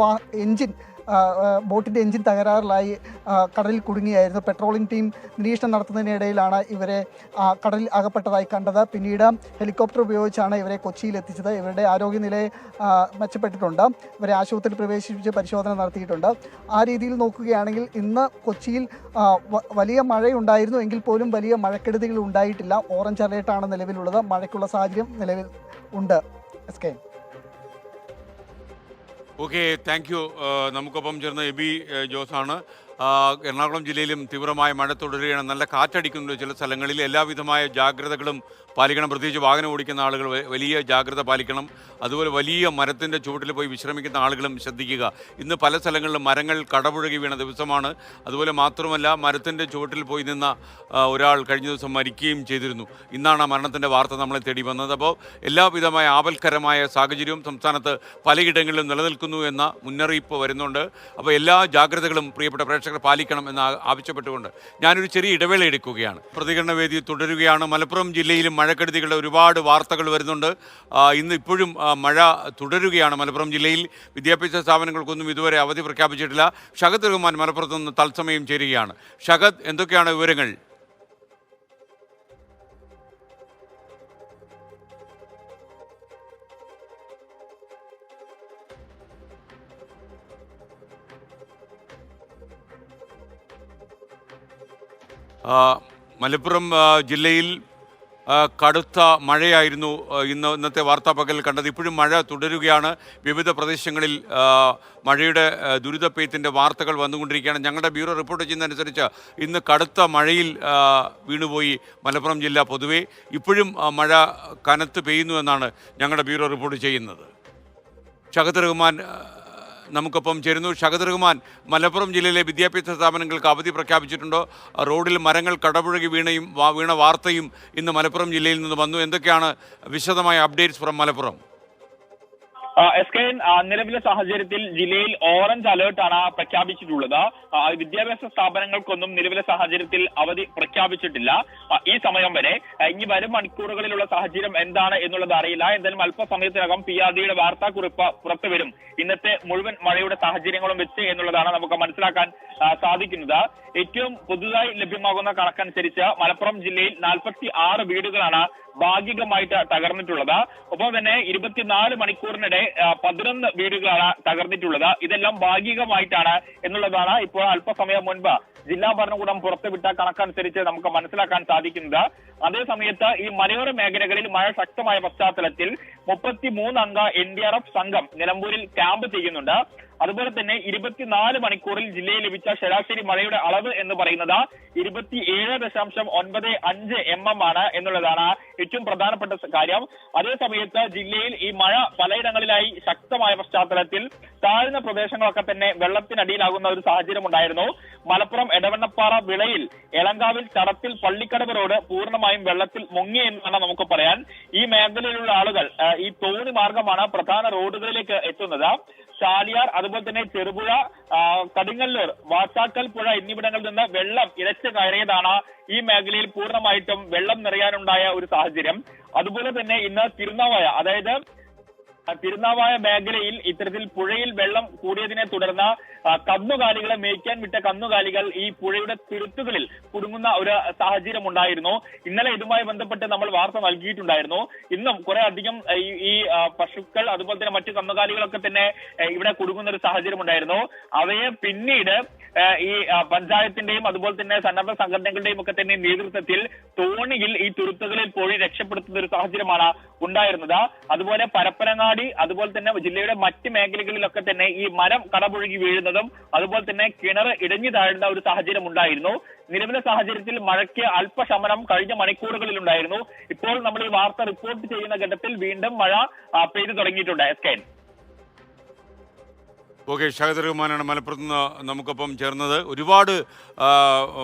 ബോട്ടിൻ്റെ എഞ്ചിൻ തകരാറിലായി കടലിൽ കുടുങ്ങിയായിരുന്നു. പെട്രോളിംഗ് ടീം നിരീക്ഷണം നടത്തുന്നതിനിടയിലാണ് ഇവരെ കടലിൽ അകപ്പെട്ടതായി കണ്ടത്. പിന്നീട് ഹെലികോപ്റ്റർ ഉപയോഗിച്ചാണ് ഇവരെ കൊച്ചിയിൽ എത്തിച്ചത്. ഇവരുടെ ആരോഗ്യനിലയെ മെച്ചപ്പെട്ടിട്ടുണ്ട്. ഇവരെ ആശുപത്രിയിൽ പ്രവേശിപ്പിച്ച് പരിശോധന നടത്തിയിട്ടുണ്ട്. ആ രീതിയിൽ നോക്കുകയാണെങ്കിൽ ഇന്ന് കൊച്ചിയിൽ വലിയ മഴയുണ്ടായിരുന്നു എങ്കിൽ പോലും വലിയ മഴക്കെടുതികൾ ഉണ്ടായിട്ടില്ല. ഓറഞ്ച് അലേർട്ടാണ് നിലവിലുള്ളത്. മഴയ്ക്കുള്ള സാഹചര്യം നിലവിൽ ഉണ്ട്. എസ്. Okay, thank U. നമുക്കൊപ്പം ചേർന്ന എബി ജോസാണ്. എറണാകുളം ജില്ലയിലും തീവ്രമായ മഴ തുടരുകയാണ്. നല്ല കാറ്റടിക്കുന്നുണ്ട് ചില സ്ഥലങ്ങളിൽ. എല്ലാവിധമായ ജാഗ്രതകളും പാലിക്കണം. പ്രത്യേകിച്ച് വാഹനം ഓടിക്കുന്ന ആളുകൾ വലിയ ജാഗ്രത പാലിക്കണം. അതുപോലെ വലിയ മരത്തിൻ്റെ ചുവട്ടിൽ പോയി വിശ്രമിക്കുന്ന ആളുകളും ശ്രദ്ധിക്കുക. ഇന്ന് പല സ്ഥലങ്ങളിലും മരങ്ങൾ കടപുഴകി വീണ ദിവസമാണ്. അതുപോലെ മാത്രമല്ല, മരത്തിൻ്റെ ചുവട്ടിൽ പോയി നിന്ന ഒരാൾ കഴിഞ്ഞ ദിവസം മരിക്കുകയും ചെയ്തിരുന്നു. ഇന്നാണ് ആ മരണത്തിൻ്റെ വാർത്ത നമ്മളെ തേടി വന്നത്. അപ്പോൾ എല്ലാവിധമായ ആപൽക്കരമായ സാഹചര്യവും സംസ്ഥാനത്ത് പലയിടങ്ങളിലും നിലനിൽക്കുന്നു എന്ന മുന്നറിയിപ്പ് വരുന്നുണ്ട്. അപ്പോൾ എല്ലാ ജാഗ്രതകളും പ്രിയപ്പെട്ട പ്രേക്ഷകർ പാലിക്കണം എന്ന് ആവശ്യപ്പെട്ടുകൊണ്ട് ഞാനൊരു ചെറിയ ഇടവേള എടുക്കുകയാണ്. പ്രതികരണ വേദി തുടരുകയാണ്. മലപ്പുറം ജില്ലയിലും മഴക്കെടുതികളുടെ ഒരുപാട് വാർത്തകൾ വരുന്നുണ്ട്. ഇന്ന് ഇപ്പോഴും മഴ തുടരുകയാണ് മലപ്പുറം ജില്ലയിൽ. വിദ്യാഭ്യാസ സ്ഥാപനങ്ങൾക്കൊന്നും ഇതുവരെ അവധി പ്രഖ്യാപിച്ചിട്ടില്ല. ഷഹദ് റഹ്മാൻ മലപ്പുറത്ത് നിന്ന് തത്സമയം ചേരുകയാണ്. ഷഹദ്, എന്തൊക്കെയാണ് വിവരങ്ങൾ? മലപ്പുറം ജില്ലയിൽ കടുത്ത മഴയായിരുന്നു ഇന്നത്തെ വാർത്താപകൽ കണ്ടത്. ഇപ്പോഴും മഴ തുടരുകയാണ്. വിവിധ പ്രദേശങ്ങളിൽ മഴയുടെ ദുരിതപ്പെയ്ത്തിൻ്റെ വാർത്തകൾ വന്നുകൊണ്ടിരിക്കുകയാണ്. ഞങ്ങളുടെ ബ്യൂറോ റിപ്പോർട്ട് ചെയ്യുന്നതനുസരിച്ച് ഇന്ന് കടുത്ത മഴയിൽ വീണുപോയി മലപ്പുറം ജില്ല പൊതുവെ. ഇപ്പോഴും മഴ കനത്ത് പെയ്യുന്നുവെന്നാണ് ഞങ്ങളുടെ ബ്യൂറോ റിപ്പോർട്ട് ചെയ്യുന്നത്. ഷഹദ് റഹ്മാൻ നമുക്കൊപ്പം ചേരുന്നു. ഷഹദ് റഹ്മാൻ, മലപ്പുറം ജില്ലയിലെ വിദ്യാഭ്യാസ സ്ഥാപനങ്ങൾക്ക് അവധി പ്രഖ്യാപിച്ചിട്ടുണ്ടോ? റോഡിൽ മരങ്ങൾ കടപുഴകി വീണ വാർത്തയും ഇന്ന് മലപ്പുറം ജില്ലയിൽ നിന്ന് വന്നു. എന്തൊക്കെയാണ് വിശദമായ അപ്ഡേറ്റ്സ് ഫ്രം മലപ്പുറം? SKN നിലവിലെ സാഹചര്യത്തിൽ ജില്ലയിൽ ഓറഞ്ച് അലേർട്ടാണ് പ്രഖ്യാപിച്ചിട്ടുള്ളത്. വിദ്യാഭ്യാസ സ്ഥാപനങ്ങൾക്കൊന്നും നിലവിലെ സാഹചര്യത്തിൽ അവധി പ്രഖ്യാപിച്ചിട്ടില്ല ഈ സമയം വരെ. ഇനി വരും മണിക്കൂറുകളിലുള്ള സാഹചര്യം എന്താണ് എന്നുള്ളത് അറിയില്ല. എന്തായാലും അല്പസമയത്തിനകം PRDയുടെ വാർത്താക്കുറിപ്പ് പുറത്തുവരും. ഇന്നത്തെ മുഴുവൻ മഴയുടെ സാഹചര്യങ്ങളും വെച്ച് എന്നുള്ളതാണ് നമുക്ക് മനസ്സിലാക്കാൻ സാധിക്കുന്നത്. ഏറ്റവും പുതുതായി ലഭ്യമാകുന്ന കണക്കനുസരിച്ച് മലപ്പുറം ജില്ലയിൽ 46 വീടുകളാണ് ഭാഗികമായിട്ട് തകർന്നിട്ടുള്ളത്. ഒപ്പം തന്നെ 24 മണിക്കൂറിനിടെ 11 വീടുകളാണ് തകർന്നിട്ടുള്ളത്. ഇതെല്ലാം ഭാഗികമായിട്ടാണ് എന്നുള്ളതാണ് ഇപ്പോൾ അല്പസമയം മുൻപ് ജില്ലാ ഭരണകൂടം പുറത്തുവിട്ട കണക്കനുസരിച്ച് നമുക്ക് മനസ്സിലാക്കാൻ സാധിക്കുന്നത്. അതേസമയത്ത് ഈ മലയോര മേഖലകളിൽ മഴ ശക്തമായ പശ്ചാത്തലത്തിൽ 33 അംഗ NDRF സംഘം നിലമ്പൂരിൽ ക്യാമ്പ് ചെയ്യുന്നുണ്ട്. അതുപോലെ തന്നെ 24 മണിക്കൂറിൽ ജില്ലയിൽ ലഭിച്ച ശരാശരി മഴയുടെ അളവ് എന്ന് പറയുന്നത് 27.95 mm ആണ് എന്നുള്ളതാണ് ഏറ്റവും പ്രധാനപ്പെട്ട കാര്യം. അതേസമയത്ത് ജില്ലയിൽ ഈ മഴ പലയിടങ്ങളിലായി ശക്തമായ പശ്ചാത്തലത്തിൽ താഴ്ന്ന പ്രദേശങ്ങളൊക്കെ തന്നെ വെള്ളത്തിനടിയിലാകുന്ന ഒരു സാഹചര്യം ഉണ്ടായിരുന്നു. മലപ്പുറം എടവണ്ണപ്പാറ വിളയിൽ എളങ്കാവിൽ തടത്തിൽ പള്ളിക്കടവ് റോഡ് പൂർണ്ണമായും വെള്ളത്തിൽ മുങ്ങി എന്നാണ് നമുക്ക് പറയാൻ. ഈ മേഖലയിലുള്ള ആളുകൾ ഈ തോണി മാർഗമാണ് പ്രധാന റോഡുകളിലേക്ക് എത്തുന്നത്. ചാലിയാർ, അതുപോലെ തന്നെ ചെറുപുഴ, കടിങ്ങല്ലൂർ, വാച്ചാക്കൽ പുഴ എന്നിവിടങ്ങളിൽ നിന്ന് വെള്ളം ഇരച്ചു കയറിയതാണ് ഈ മേഖലയിൽ പൂർണ്ണമായിട്ടും വെള്ളം നിറയാനുണ്ടായ ഒരു സാഹചര്യം. അതുപോലെ തന്നെ ഇന്ന് തിരുനാവായ, അതായത് തിരുനാവായ മേഖലയിൽ ഇത്തരത്തിൽ പുഴയിൽ വെള്ളം കൂടിയതിനെ തുടർന്ന് കന്നുകാലികളെ മേയ്ക്കാൻ വിട്ട കന്നുകാലികൾ ഈ പുഴയുടെ തിരുത്തുകളിൽ കുടുങ്ങുന്ന ഒരു സാഹചര്യം ഉണ്ടായിരുന്നു. ഇന്നലെ ഇതുമായി ബന്ധപ്പെട്ട് നമ്മൾ വാർത്ത നൽകിയിട്ടുണ്ടായിരുന്നു. ഇന്നും കുറെ അധികം ഈ പശുക്കൾ, അതുപോലെ തന്നെ മറ്റു കന്നുകാലികളൊക്കെ തന്നെ ഇവിടെ കുടുങ്ങുന്ന ഒരു സാഹചര്യം ഉണ്ടായിരുന്നു. അവയെ പിന്നീട് ഈ പഞ്ചായത്തിന്റെയും അതുപോലെ തന്നെ സന്നദ്ധ സംഘടനകളുടെയും ഒക്കെ തന്നെ നേതൃത്വത്തിൽ തോണിയിൽ ഈ തുരുത്തുകളിൽ പോയി രക്ഷപ്പെടുത്തുന്ന ഒരു സാഹചര്യമാണ് ഉണ്ടായിരുന്നത്. അതുപോലെ പരപ്പനങ്ങാടി, അതുപോലെ തന്നെ ജില്ലയുടെ മറ്റ് മേഖലകളിലൊക്കെ തന്നെ ഈ മരം കടപുഴകി വീഴുന്നതും അതുപോലെ തന്നെ കിണർ ഇടഞ്ഞു താഴുന്ന ഒരു സാഹചര്യം ഉണ്ടായിരുന്നു. നിലവിലെ സാഹചര്യത്തിൽ മഴയ്ക്ക് അല്പശമനം കഴിഞ്ഞ മണിക്കൂറുകളിൽ ഉണ്ടായിരുന്നു. ഇപ്പോൾ നമ്മൾ ഈ വാർത്ത റിപ്പോർട്ട് ചെയ്യുന്ന ഘട്ടത്തിൽ വീണ്ടും മഴ പെയ്തു തുടങ്ങിയിട്ടുണ്ട്. എസ്കേൻ. ഓക്കെ, ഷാഹിദ് റഹ്മാനാണ് മലപ്പുറത്ത് നിന്ന് നമുക്കൊപ്പം ചേർന്നത്. ഒരുപാട്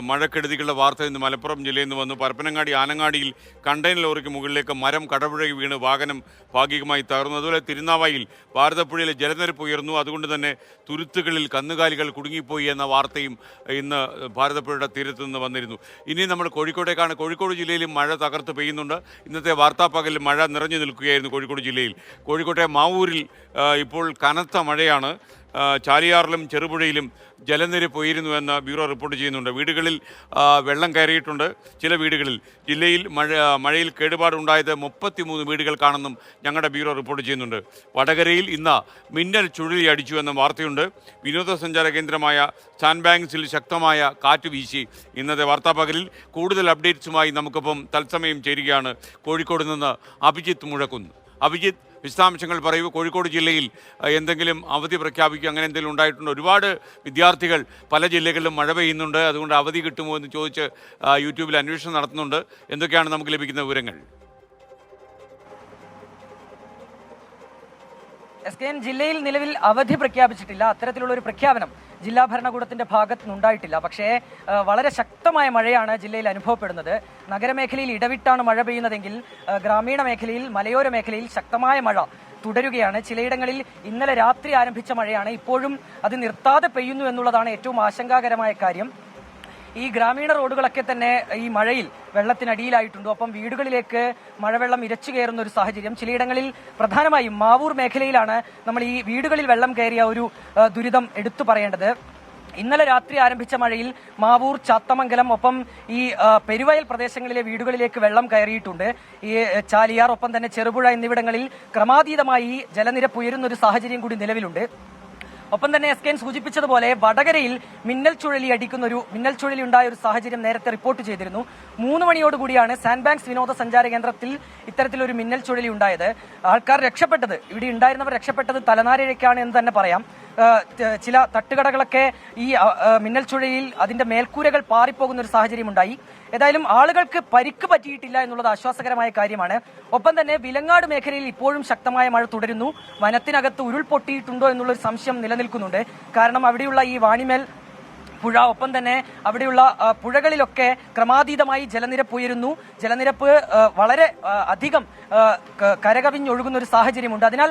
മഴക്കെടുതികളുടെ വാർത്ത ഇന്ന് മലപ്പുറം ജില്ലയിൽ നിന്ന് വന്നു. പരപ്പനങ്ങാടി ആനങ്ങാടിയിൽ കണ്ടെയ്നർ ലോറിക്ക് മുകളിലേക്ക് മരം കടപുഴകി വീണ് വാഹനം ഭാഗികമായി തകർന്നു. അതുപോലെ തിരുനാവായിൽ ഭാരതപ്പുഴയിലെ ജലനിരപ്പ് ഉയർന്നു. അതുകൊണ്ട് തന്നെ തുരുത്തുകളിൽ കന്നുകാലികൾ കുടുങ്ങിപ്പോയി എന്ന വാർത്തയും ഇന്ന് ഭാരതപ്പുഴയുടെ തീരത്ത് നിന്ന് വന്നിരുന്നു. ഇനി നമ്മൾ കോഴിക്കോട്ടേക്കാണ്. കോഴിക്കോട് ജില്ലയിലും മഴ തകർത്ത് പെയ്യുന്നുണ്ട്. ഇന്നത്തെ വാർത്താപ്പകലിൽ മഴ നിറഞ്ഞു നിൽക്കുകയായിരുന്നു കോഴിക്കോട് ജില്ലയിൽ. കോഴിക്കോട്ടെ മാവൂരിൽ ഇപ്പോൾ കനത്ത മഴയാണ്. ചാലിയാറിലും ചെറുപുഴയിലും ജലനിരപ്പ് ഉയരുന്നുവെന്ന് ബ്യൂറോ റിപ്പോർട്ട് ചെയ്യുന്നുണ്ട്. വീടുകളിൽ വെള്ളം കയറിയിട്ടുണ്ട്. ചില വീടുകളിൽ ജില്ലയിൽ മഴയിൽ കേടുപാടുണ്ടായത് 33 വീടുകൾക്കാണെന്നും ഞങ്ങളുടെ ബ്യൂറോ റിപ്പോർട്ട് ചെയ്യുന്നുണ്ട്. വടകരയിൽ ഇന്ന് മിന്നൽ ചുഴലി അടിച്ചു എന്ന വാർത്തയുണ്ട്. വിനോദസഞ്ചാര കേന്ദ്രമായ സാൻഡ് ബാങ്ക്സിൽ ശക്തമായ കാറ്റ് വീശി. ഇന്നത്തെ വാർത്താപകലിൽ കൂടുതൽ അപ്ഡേറ്റ്സുമായി നമുക്കൊപ്പം തത്സമയം ചേരുകയാണ് കോഴിക്കോട് നിന്ന് അഭിജിത്ത് മുഴക്കുന്ന്. അഭിജിത്ത്, വിശദാംശങ്ങൾ പറയൂ. കോഴിക്കോട് ജില്ലയിൽ എന്തെങ്കിലും അവധി പ്രഖ്യാപിക്കുക, അങ്ങനെ എന്തെങ്കിലും ഉണ്ടായിട്ടുണ്ടോ? ഒരുപാട് വിദ്യാർത്ഥികൾ പല ജില്ലകളിലും മഴ പെയ്യുന്നുണ്ട്, അതുകൊണ്ട് അവധി കിട്ടുമോ എന്ന് ചോദിച്ച് യൂട്യൂബിൽ അന്വേഷണം നടത്തുന്നുണ്ട്. എന്തൊക്കെയാണ് നമുക്ക് ലഭിക്കുന്ന വിവരങ്ങൾ? എസ്കെഎൻ, ജില്ലയിൽ നിലവിൽ അവധി പ്രഖ്യാപിച്ചിട്ടില്ല. അത്തരത്തിലുള്ള ഒരു പ്രഖ്യാപനം ജില്ലാ ഭരണകൂടത്തിന്റെ ഭാഗത്തു നിന്നുണ്ടായിട്ടില്ല. പക്ഷേ വളരെ ശക്തമായ മഴയാണ് ജില്ലയിൽ അനുഭവപ്പെടുന്നത്. നഗരമേഖലയിൽ ഇടവിട്ടാണ് മഴ പെയ്യുന്നതെങ്കിൽ ഗ്രാമീണ മേഖലയിൽ, മലയോര മേഖലയിൽ ശക്തമായ മഴ തുടരുകയാണ്. ചിലയിടങ്ങളിൽ ഇന്നലെ രാത്രി ആരംഭിച്ച മഴയാണ് ഇപ്പോഴും അത് നിർത്താതെ പെയ്യുന്നു എന്നുള്ളതാണ് ഏറ്റവും ആശങ്കാകരമായ കാര്യം. ഈ ഗ്രാമീണ റോഡുകളൊക്കെ തന്നെ ഈ മഴയിൽ വെള്ളത്തിനടിയിലായിട്ടുണ്ട്. ഒപ്പം വീടുകളിലേക്ക് മഴവെള്ളം ഇരച്ചു കയറുന്ന ഒരു സാഹചര്യം. ചിലയിടങ്ങളിൽ പ്രധാനമായും മാവൂർ മേഖലയിലാണ് നമ്മൾ ഈ വീടുകളിൽ വെള്ളം കയറിയ ഒരു ദുരിതം എടുത്തു പറയേണ്ടത്. ഇന്നലെ രാത്രി ആരംഭിച്ച മഴയിൽ മാവൂർ, ചാത്തമംഗലം, ഒപ്പം ഈ പെരുവയൽ പ്രദേശങ്ങളിലെ വീടുകളിലേക്ക് വെള്ളം കയറിയിട്ടുണ്ട്. ഈ ചാലിയാർ, ഒപ്പം തന്നെ ചെറുപുഴ എന്നിവിടങ്ങളിൽ ക്രമാതീതമായി ജലനിരപ്പ് ഉയരുന്ന ഒരു സാഹചര്യം കൂടി നിലവിലുണ്ട്. ഒപ്പം തന്നെ എസ്കെൻ സൂചിപ്പിച്ചതുപോലെ വടകരയിൽ മിന്നൽ ചുഴലി ഉണ്ടായ ഒരു സാഹചര്യം നേരത്തെ റിപ്പോർട്ട് ചെയ്തിരുന്നു. 3 മണിയോടുകൂടിയാണ് സാൻഡ് ബാങ്ക്സ് വിനോദസഞ്ചാര കേന്ദ്രത്തിൽ ഇത്തരത്തിലൊരു മിന്നൽ ചുഴലി ഉണ്ടായത്. ആൾക്കാർ രക്ഷപ്പെട്ടത്, ഇവിടെ ഉണ്ടായിരുന്നവർ രക്ഷപ്പെട്ടത് തലനാരിഴയ്ക്കാണ് എന്ന് തന്നെ പറയാം. ചില തട്ടുകടകളൊക്കെ ഈ മിന്നൽ ചുഴലിയിൽ അതിന്റെ മേൽക്കൂരകൾ പാറിപ്പോകുന്ന ഒരു സാഹചര്യം ഉണ്ടായി. ഏതായാലും ആളുകൾക്ക് പരിക്ക് പറ്റിയിട്ടില്ല എന്നുള്ളത് ആശ്വാസകരമായ കാര്യമാണ്. ഒപ്പം തന്നെ വിലങ്ങാട് മേഖലയിൽ ഇപ്പോഴും ശക്തമായ മഴ തുടരുന്നു. വനത്തിനകത്ത് ഉരുൾപൊട്ടിയിട്ടുണ്ടോ എന്നുള്ളൊരു സംശയം നിലനിൽക്കുന്നുണ്ട്. കാരണം അവിടെയുള്ള ഈ വാണിമേൽ പുഴ, ഒപ്പം തന്നെ അവിടെയുള്ള പുഴകളിലൊക്കെ ക്രമാതീതമായി ജലനിരപ്പ് ഉയരുന്നു. ജലനിരപ്പ് വളരെ അധികം കരകവിഞ്ഞൊഴുകുന്ന ഒരു സാഹചര്യമുണ്ട്. അതിനാൽ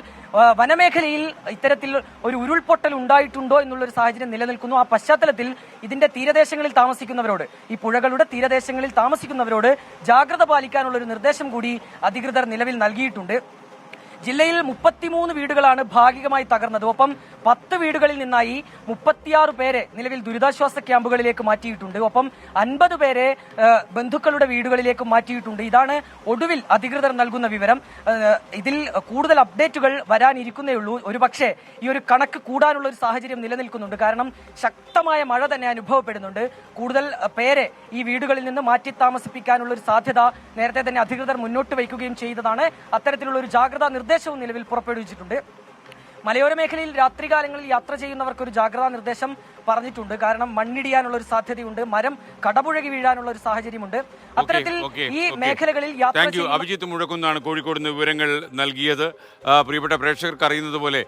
വനമേഖലയിൽ ഇത്തരത്തിൽ ഒരു ഉരുൾപൊട്ടൽ ഉണ്ടായിട്ടുണ്ടോ എന്നുള്ളൊരു സാഹചര്യം നിലനിൽക്കുന്നു. ആ പശ്ചാത്തലത്തിൽ ഇതിന്റെ തീരദേശങ്ങളിൽ താമസിക്കുന്നവരോട്, ഈ പുഴകളുടെ തീരദേശങ്ങളിൽ താമസിക്കുന്നവരോട് ജാഗ്രത പാലിക്കാനുള്ള ഒരു നിർദ്ദേശം കൂടി അധികൃതർ നിലവിൽ നൽകിയിട്ടുണ്ട്. ജില്ലയിൽ 33 വീടുകളാണ് ഭാഗികമായി തകർന്നത്. ഒപ്പം 10 വീടുകളിൽ നിന്നായി 36 പേരെ നിലവിൽ ദുരിതാശ്വാസ ക്യാമ്പുകളിലേക്ക് മാറ്റിയിട്ടുണ്ട്. ഒപ്പം 50 പേരെ ബന്ധുക്കളുടെ വീടുകളിലേക്ക് മാറ്റിയിട്ടുണ്ട്. ഇതാണ് ഒടുവിൽ അധികൃതർ നൽകുന്ന വിവരം. ഇതിൽ കൂടുതൽ അപ്ഡേറ്റുകൾ വരാനിരിക്കുന്നേ ഉള്ളൂ. ഒരുപക്ഷെ ഈ ഒരു കണക്ക് കൂടാനുള്ള ഒരു സാഹചര്യം നിലനിൽക്കുന്നുണ്ട്. കാരണം ശക്തമായ മഴ തന്നെ അനുഭവപ്പെടുന്നുണ്ട്. കൂടുതൽ പേരെ ഈ വീടുകളിൽ നിന്ന് മാറ്റി താമസിപ്പിക്കാനുള്ള ഒരു സാധ്യത നേരത്തെ തന്നെ അധികൃതർ മുന്നോട്ട് വയ്ക്കുകയും ചെയ്തതാണ്. അത്തരത്തിലുള്ള ഒരു ജാഗ്രതാ നിർദ്ദേശവും നിലവിൽ പുറപ്പെടുവിച്ചിട്ടുണ്ട്. മലയോര മേഖലയിൽ രാത്രികാലങ്ങളിൽ യാത്ര ചെയ്യുന്നവർക്ക് ഒരു ജാഗ്രതാ നിർദ്ദേശം പറഞ്ഞിട്ടുണ്ട്. കാരണം മണ്ണിടിയാനുള്ള ഒരു സാധ്യതയുണ്ട്, മരം കടപുഴകി വീഴാനുള്ള ഒരു സാഹചര്യമുണ്ട്. അത്തരത്തിൽ ഈ മേഖലകളിൽ യാത്ര അഭിജിത്ത് മുഴക്കുന്നാണ് കോഴിക്കോട് നിന്ന് വിവരങ്ങൾ നൽകിയത്. പ്രിയപ്പെട്ട പ്രേക്ഷകർക്ക് അറിയുന്നത് പോലെ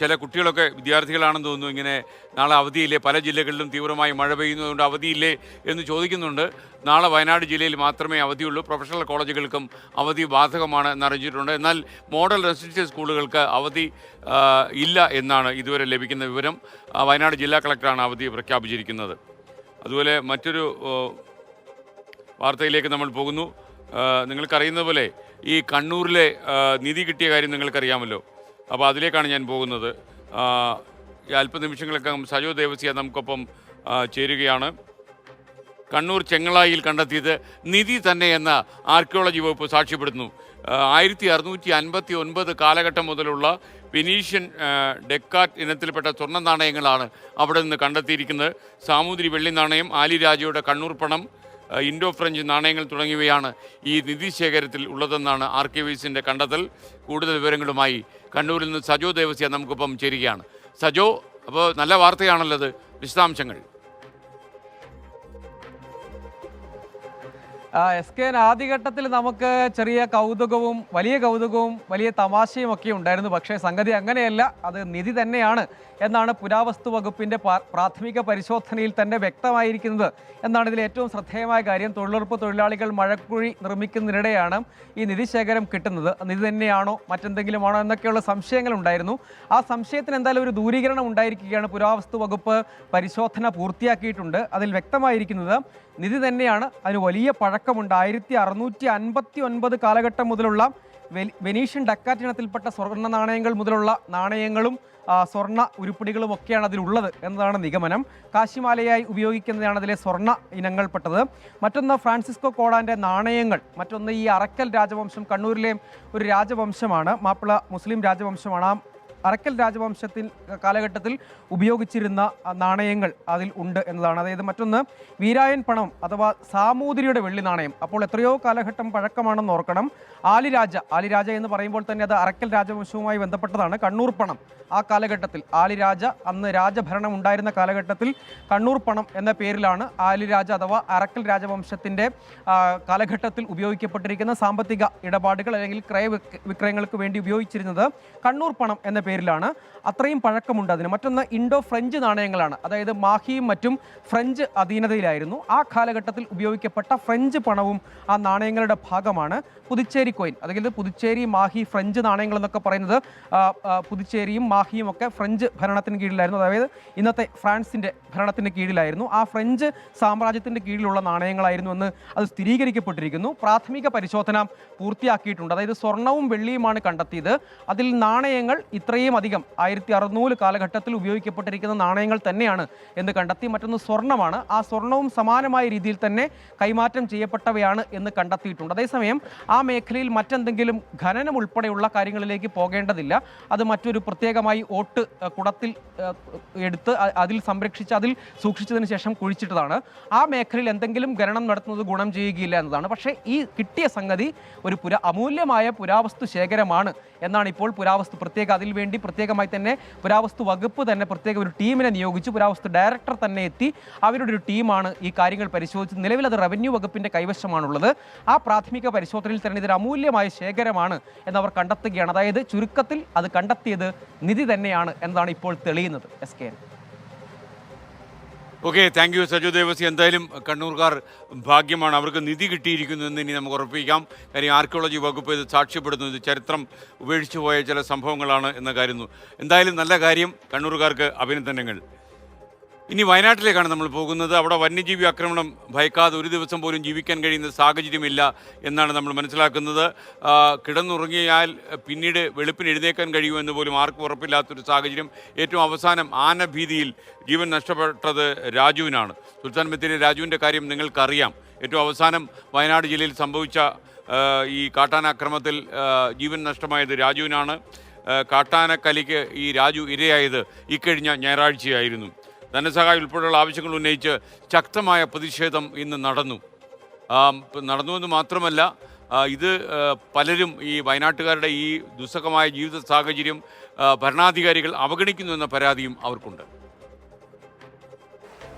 ചില കുട്ടികളൊക്കെ വിദ്യാർത്ഥികളാണെന്ന് തോന്നുന്നു ഇങ്ങനെ നാളെ അവധിയില്ലേ, പല ജില്ലകളിലും തീവ്രമായി മഴ പെയ്യുന്നതുകൊണ്ട് അവധിയില്ലേ എന്ന് ചോദിക്കുന്നുണ്ട്. നാളെ വയനാട് ജില്ലയിൽ മാത്രമേ അവധിയുള്ളൂ. പ്രൊഫഷണൽ കോളേജുകൾക്കും അവധി ബാധകമാണ് എന്നറിയിച്ചിട്ടുണ്ട്. എന്നാൽ മോഡൽ റെസിഡൻഷ്യൽ സ്കൂളുകൾക്ക് അവധി ഇല്ല എന്നാണ് ഇതുവരെ ലഭിക്കുന്ന വിവരം. വയനാട് ജില്ലാ കളക്ടറാണ് അവധി പ്രഖ്യാപിച്ചിരിക്കുന്നത്. അതുപോലെ മറ്റൊരു വാർത്തയിലേക്ക് നമ്മൾ പോകുന്നു. നിങ്ങൾക്കറിയുന്നത് പോലെ ഈ കണ്ണൂരിലെ നിധി കിട്ടിയ കാര്യം നിങ്ങൾക്കറിയാമല്ലോ. അപ്പോൾ അതിലേക്കാണ് ഞാൻ പോകുന്നത്. അല്പനിമിഷങ്ങൾക്കകം സജോ ദേവസ്യ നമുക്കൊപ്പം ചേരുകയാണ്. കണ്ണൂർ ചെങ്ങളായിൽ കണ്ടെത്തിയത് നിധി തന്നെയെന്ന് ആർക്കിയോളജി വകുപ്പ് സാക്ഷ്യപ്പെടുത്തുന്നു. 1659 കാലഘട്ടം മുതലുള്ള വെനീഷ്യൻ ഡെക്കാറ്റ് ഇനത്തിൽപ്പെട്ട സ്വർണ്ണ നാണയങ്ങളാണ് അവിടെ നിന്ന് കണ്ടെത്തിയിരിക്കുന്നത്. സാമൂതിരി വെള്ളി നാണയം, ആലിരാജയുടെ കണ്ണൂർ പണം, ഇൻഡോ ഫ്രഞ്ച് നാണയങ്ങൾ തുടങ്ങിയവയാണ് ഈ നിധി ശേഖരത്തിൽ ഉള്ളതെന്നാണ് ആർക്കൈവീസിൻ്റെ കണ്ടെത്തൽ. കൂടുതൽ വിവരങ്ങളുമായി കണ്ണൂരിൽ നിന്ന് സജോ ദേവസ്യ നമുക്കൊപ്പം ചേരുകയാണ്. സജോ, അപ്പോൾ നല്ല വാർത്തയാണല്ലോ അത്, വിശദാംശങ്ങൾ. SKN ആദ്യഘട്ടത്തിൽ നമുക്ക് ചെറിയ കൗതുകവും വലിയ തമാശയും ഒക്കെ ഉണ്ടായിരുന്നു. പക്ഷേ സംഗതി അങ്ങനെയല്ല, അത് നിധി തന്നെയാണ് എന്നാണ് പുരാവസ്തു വകുപ്പിൻ്റെ പ്രാഥമിക പരിശോധനയിൽ തന്നെ വ്യക്തമായിരിക്കുന്നത് എന്നാണ് ഇതിൽ ഏറ്റവും ശ്രദ്ധേയമായ കാര്യം. തൊഴിലുറപ്പ് തൊഴിലാളികൾ മഴക്കുഴി നിർമ്മിക്കുന്നതിനിടെയാണ് ഈ നിധി ശേഖരം കിട്ടുന്നത്. നിധി തന്നെയാണോ മറ്റെന്തെങ്കിലും ആണോ എന്നൊക്കെയുള്ള സംശയങ്ങളുണ്ടായിരുന്നു. ആ സംശയത്തിന് എന്തായാലും ഒരു ദൂരീകരണം ഉണ്ടായിരിക്കുകയാണ്. പുരാവസ്തു വകുപ്പ് പരിശോധന പൂർത്തിയാക്കിയിട്ടുണ്ട്. അതിൽ വ്യക്തമായിരിക്കുന്നത് നിധി തന്നെയാണ്. അതിന് വലിയ പഴക്കമുണ്ട്. 1659 കാലഘട്ടം മുതലുള്ള വെനീഷ്യൻ ഡക്കാറ്റ് ഇനത്തിൽപ്പെട്ട സ്വർണ്ണ നാണയങ്ങൾ മുതലുള്ള നാണയങ്ങളും സ്വർണ്ണ ഉരുപ്പിടികളും ഒക്കെയാണ് അതിലുള്ളത് എന്നതാണ് നിഗമനം. കാശിമാലയായി ഉപയോഗിക്കുന്നതാണ് അതിലെ സ്വർണ്ണ ഇനങ്ങൾപ്പെട്ടത്. മറ്റൊന്ന് ഫ്രാൻസിസ്കോ കോളാൻ്റെ നാണയങ്ങൾ, മറ്റൊന്ന് ഈ അറക്കൽ രാജവംശം, കണ്ണൂരിലെ ഒരു രാജവംശമാണ്, മാപ്പിള മുസ്ലിം രാജവംശമാണ്. അറക്കൽ രാജവംശത്തിൽ കാലഘട്ടത്തിൽ ഉപയോഗിച്ചിരുന്ന നാണയങ്ങൾ അതിൽ ഉണ്ട് എന്നതാണ്. അതായത് മറ്റൊന്ന് വീരായൻ പണം അഥവാ സാമൂതിരിയുടെ വെള്ളി നാണയം. അപ്പോൾ എത്രയോ കാലഘട്ടം പഴക്കമാണെന്ന് ഓർക്കണം. ആലിരാജ എന്ന് പറയുമ്പോൾ തന്നെ അത് അറക്കൽ രാജവംശവുമായി ബന്ധപ്പെട്ടതാണ്. കണ്ണൂർ പണം ആ കാലഘട്ടത്തിൽ ആലിരാജ അന്ന് രാജഭരണം ഉണ്ടായിരുന്ന കാലഘട്ടത്തിൽ കണ്ണൂർ പണം എന്ന പേരിലാണ് ആലിരാജ അഥവാ അറക്കൽ രാജവംശത്തിൻ്റെ കാലഘട്ടത്തിൽ ഉപയോഗിക്കപ്പെട്ടിരിക്കുന്ന സാമ്പത്തിക ഇടപാടുകൾ അല്ലെങ്കിൽ ക്രയവിക്രയങ്ങൾക്ക് വേണ്ടി ഉപയോഗിച്ചിരുന്നത് കണ്ണൂർ പണം എന്ന പേരിലാണ്. അത്രയും പഴക്കമുണ്ട് അതിന്. മറ്റൊന്ന് ഇൻഡോ ഫ്രഞ്ച് നാണയങ്ങളാണ്. അതായത് മാഹിയും മറ്റും ഫ്രഞ്ച് അധീനതയിലായിരുന്നു. ആ കാലഘട്ടത്തിൽ ഉപയോഗിക്കപ്പെട്ട ഫ്രഞ്ച് പണവും ആ നാണയങ്ങളുടെ ഭാഗമാണ്. പുതുച്ചേരി കോയിൻ, അതായത് പുതുച്ചേരി മാഹി ഫ്രഞ്ച് നാണയങ്ങൾ എന്നൊക്കെ പറയുന്നത് പുതുച്ചേരിയും മാഹിയും ഒക്കെ ഫ്രഞ്ച് ഭരണത്തിന് കീഴിലായിരുന്നു. അതായത് ഇന്നത്തെ ഫ്രാൻസിൻ്റെ ഭരണത്തിന് കീഴിലായിരുന്നു. ആ ഫ്രഞ്ച് സാമ്രാജ്യത്തിൻ്റെ കീഴിലുള്ള നാണയങ്ങളായിരുന്നു എന്ന് അത് സ്ഥിരീകരിക്കപ്പെട്ടിരിക്കുന്നു. പ്രാഥമിക പരിശോധന പൂർത്തിയാക്കിയിട്ടുണ്ട്. അതായത് സ്വർണവും വെള്ളിയുമാണ് കണ്ടെത്തിയത്. അതിൽ നാണയങ്ങൾ ഇത്രയും അധികം 1600 കാലഘട്ടത്തിൽ ഉപയോഗിക്കപ്പെട്ടിരിക്കുന്ന നാണയങ്ങൾ തന്നെയാണ് എന്ന് കണ്ടെത്തി. മറ്റൊന്ന് സ്വർണ്ണമാണ്. ആ സ്വർണവും സമാനമായ രീതിയിൽ തന്നെ കൈമാറ്റം ചെയ്യപ്പെട്ടവയാണ് എന്ന് കണ്ടെത്തിയിട്ടുണ്ട്. അതേസമയം ആ മേഖലയിൽ മറ്റെന്തെങ്കിലും ഖനനം ഉൾപ്പെടെയുള്ള കാര്യങ്ങളിലേക്ക് പോകേണ്ടതില്ല. അത് മറ്റൊരു പ്രത്യേകമായി ഓട്ട് കുടത്തിൽ എടുത്ത് അതിൽ സംരക്ഷിച്ച് അതിൽ സൂക്ഷിച്ചതിന് ശേഷം കുഴിച്ചിട്ടതാണ്. ആ മേഖലയിൽ എന്തെങ്കിലും ഖനനം നടത്തുന്നത് ഗുണം ചെയ്യുകയില്ല എന്നതാണ്. പക്ഷേ ഈ കിട്ടിയ സംഗതി ഒരു അമൂല്യമായ പുരാവസ്തു ശേഖരമാണ് എന്നാണ് ഇപ്പോൾ പുരാവസ്തു അതിനുവേണ്ടി പ്രത്യേകമായി തന്നെ പുരാവസ്തു വകുപ്പ് തന്നെ പ്രത്യേക ഒരു ടീമിനെ നിയോഗിച്ചു. പുരാവസ്തു ഡയറക്ടർ തന്നെ എത്തി അവരുടെ ഒരു ടീമാണ് ഈ കാര്യങ്ങൾ പരിശോധിച്ചത്. നിലവിൽ അത് റവന്യൂ വകുപ്പിൻ്റെ കൈവശമാണുള്ളത്. ആ പ്രാഥമിക പരിശോധനയിൽ തന്നെ ഇതൊരു അമൂല്യമായ ശേഖരമാണ് എന്നവർ കണ്ടെത്തുകയാണ്. അതായത് ചുരുക്കത്തിൽ അത് കണ്ടെത്തിയത് നിധി തന്നെയാണ് എന്നതാണ് ഇപ്പോൾ തെളിയുന്നത്. SKN. Okay, thank U Saju Devasya. എന്തായാലും കണ്ണൂർക്കാർ ഭാഗ്യമാണ്, അവർക്ക് നിധി കിട്ടിയിരിക്കുന്നതെന്ന് ഇനി നമുക്ക് ഉറപ്പിക്കാം. കാര്യം ആർക്കിയോളജി വകുപ്പ് ഇത് സാക്ഷ്യപ്പെടുന്നു. ഇത് ചരിത്രം ഉപേക്ഷിച്ചു പോയ ചില സംഭവങ്ങളാണ് എന്ന കാര്യം. എന്തായാലും നല്ല കാര്യം, കണ്ണൂർക്കാർക്ക് അഭിനന്ദനങ്ങൾ. ഇനി വയനാട്ടിലേക്കാണ് നമ്മൾ പോകുന്നത്. അവിടെ വന്യജീവി ആക്രമണം ഭയക്കാതെ ഒരു ദിവസം പോലും ജീവിക്കാൻ കഴിയുന്ന സാഹചര്യമില്ല എന്നാണ് നമ്മൾ മനസ്സിലാക്കുന്നത്. കിടന്നുറങ്ങിയാൽ പിന്നീട് വെളുപ്പിന് എഴുന്നേക്കാൻ കഴിയുമെന്ന് പോലും ആർക്കും ഉറപ്പില്ലാത്തൊരു സാഹചര്യം. ഏറ്റവും അവസാനം ആനഭീതിയിൽ ജീവൻ നഷ്ടപ്പെട്ടത് രാജുവിനാണ്. സുൽത്താൻ ബത്തേരി രാജുവിൻ്റെ കാര്യം നിങ്ങൾക്കറിയാം. ഏറ്റവും അവസാനം വയനാട് ജില്ലയിൽ സംഭവിച്ച ഈ കാട്ടാനാക്രമത്തിൽ ജീവൻ നഷ്ടമായത് രാജുവിനാണ്. കാട്ടാനക്കലിക്ക് ഈ രാജു ഇരയായത് ഇക്കഴിഞ്ഞ ഞായറാഴ്ചയായിരുന്നു. ധനസഹായം ഉൾപ്പെടെയുള്ള ആവശ്യങ്ങൾ ഉന്നയിച്ച് ശക്തമായ പ്രതിഷേധം ഇന്ന് നടന്നുവെന്ന് മാത്രമല്ല, ഇത് പലരും ഈ വയനാട്ടുകാരുടെ ഈ ദുസ്സഹമായ ജീവിത സാഹചര്യം ഭരണാധികാരികൾ അവഗണിക്കുന്നു എന്ന പരാതിയും അവർക്കുണ്ട്.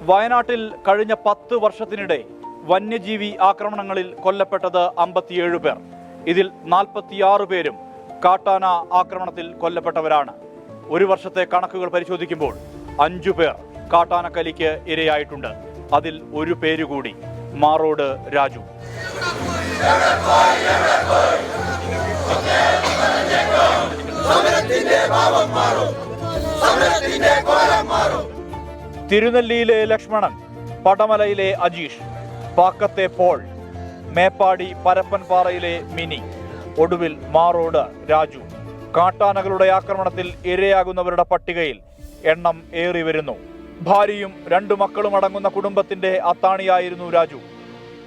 വയനാട്ടിൽ കഴിഞ്ഞ 10 വർഷത്തിനിടെ വന്യജീവി ആക്രമണങ്ങളിൽ കൊല്ലപ്പെട്ടത് 57 പേർ. ഇതിൽ 46 പേരും കാട്ടാന ആക്രമണത്തിൽ കൊല്ലപ്പെട്ടവരാണ്. ഒരു വർഷത്തെ കണക്കുകൾ പരിശോധിക്കുമ്പോൾ 5 പേർ കാട്ടാനക്കലിക്ക് ഇരയായിട്ടുണ്ട്. അതിൽ ഒരു പേര് കൂടി, മാറോട് രാജു. തിരുനെല്ലിയിലെ ലക്ഷ്മണൻ, പടമലയിലെ അജീഷ്, പാക്കത്തെ പോൾ, മേപ്പാടി പരപ്പൻപാറയിലെ മിനി, ഒടുവിൽ മാറോട് രാജു. കാട്ടാനകളുടെ ആക്രമണത്തിൽ ഇരയാകുന്നവരുടെ പട്ടികയിൽ എണ്ണം ഏറി വരുന്നു. ഭാര്യയും 2 മക്കളും അടങ്ങുന്ന കുടുംബത്തിന്റെ അത്താണിയായിരുന്നു രാജു.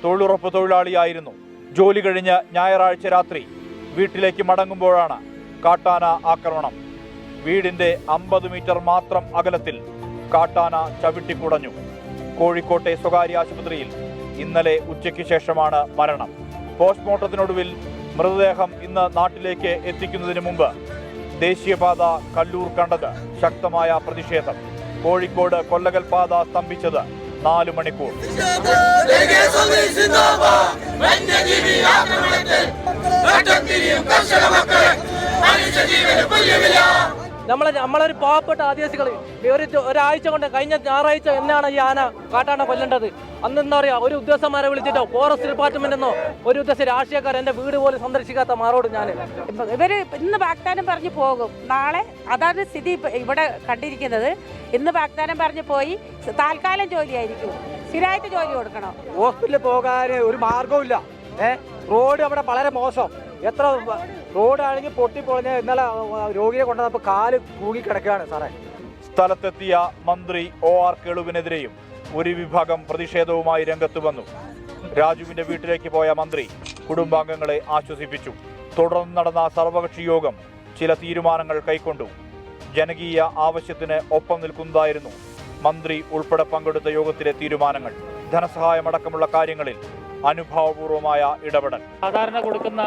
തൊഴിലുറപ്പ് തൊഴിലാളിയായിരുന്നു. ജോലി കഴിഞ്ഞ് ഞായറാഴ്ച രാത്രി വീട്ടിലേക്ക് മടങ്ങുമ്പോഴാണ് കാട്ടാന ആക്രമണം. വീടിന്റെ 50 മീറ്റർ മാത്രം അകലത്തിൽ കാട്ടാന ചവിട്ടിക്കുടഞ്ഞു. കോഴിക്കോട്ടെ സ്വകാര്യ ആശുപത്രിയിൽ ഇന്നലെ ഉച്ചയ്ക്ക് ശേഷമാണ് മരണം. പോസ്റ്റ്മോർട്ടത്തിനൊടുവിൽ മൃതദേഹം ഇന്ന് നാട്ടിലേക്ക് എത്തിക്കുന്നതിന് മുമ്പ് ദേശീയപാത കല്ലൂർ കണ്ടത് ശക്തമായ പ്രതിഷേധം. കോഴിക്കോട് കൊല്ലകൽ പാത സ്തംഭിച്ചത് 4 മണിക്കൂർ. നമ്മളൊരു പാവപ്പെട്ട ആദിവാസികൾ ഒരാഴ്ച കൊണ്ട്, കഴിഞ്ഞ ഞായറാഴ്ച എന്നാണ് ഈ ആന കാട്ടാന കൊല്ലേണ്ടത്. അന്ന് എന്താ പറയാ, ഒരു ഉദ്യോഗസ്ഥന്മാരെ വിളിച്ചിട്ടോ ഫോറസ്റ്റ് ഡിപ്പാർട്ട്മെന്റെന്നോ ഒരു ഉദ്യോഗസ്ഥ രാഷ്ട്രീയക്കാർ എന്റെ വീട് പോലും സന്ദർശിക്കാത്ത മാറോട് ഞാൻ. ഇവര് ഇന്ന് വാഗ്ദാനം പറഞ്ഞു പോകും, നാളെ അതാണ് സ്ഥിതി ഇവിടെ കണ്ടിരിക്കുന്നത്. ഇന്ന് വാഗ്ദാനം പറഞ്ഞു പോയി, താൽക്കാലം ജോലിയായിരിക്കും, സ്ഥിരമായിട്ട് ജോലി കൊടുക്കണം. ഹോസ്പിറ്റലിൽ പോകാൻ ഒരു മാർഗവും. റോഡ് അവിടെ വളരെ മോശം. എത്ര റോഡാണെങ്കിൽ പൊട്ടിപ്പൊളിഞ്ഞ് ഇന്നലെ രോഗിയെ കൊണ്ടുവന്നപ്പോൾ കാല് തൂങ്ങിക്കിടക്കുകയാണ് സാറേ. സ്ഥലത്തെത്തിയ മന്ത്രി OR കേളുവിനെതിരെയും ഒരു വിഭാഗം പ്രതിഷേധവുമായി രംഗത്ത് വന്നു. രാജുവിന്റെ വീട്ടിലേക്ക് പോയ മന്ത്രി കുടുംബാംഗങ്ങളെ ആശ്വസിപ്പിച്ചു. തുടർന്ന് നടന്ന സർവകക്ഷി യോഗം ചില തീരുമാനങ്ങൾ കൈക്കൊണ്ടു. ജനകീയ ആവശ്യത്തിന് ഒപ്പം നിൽക്കുന്നതായിരുന്നു മന്ത്രി ഉൾപ്പെടെ പങ്കെടുത്ത യോഗത്തിലെ തീരുമാനങ്ങൾ. ധനസഹായമടക്കമുള്ള കാര്യങ്ങളിൽ അനുഭാവപൂർവമായ ഇടപെടൽ. സാധാരണ കൊടുക്കുന്ന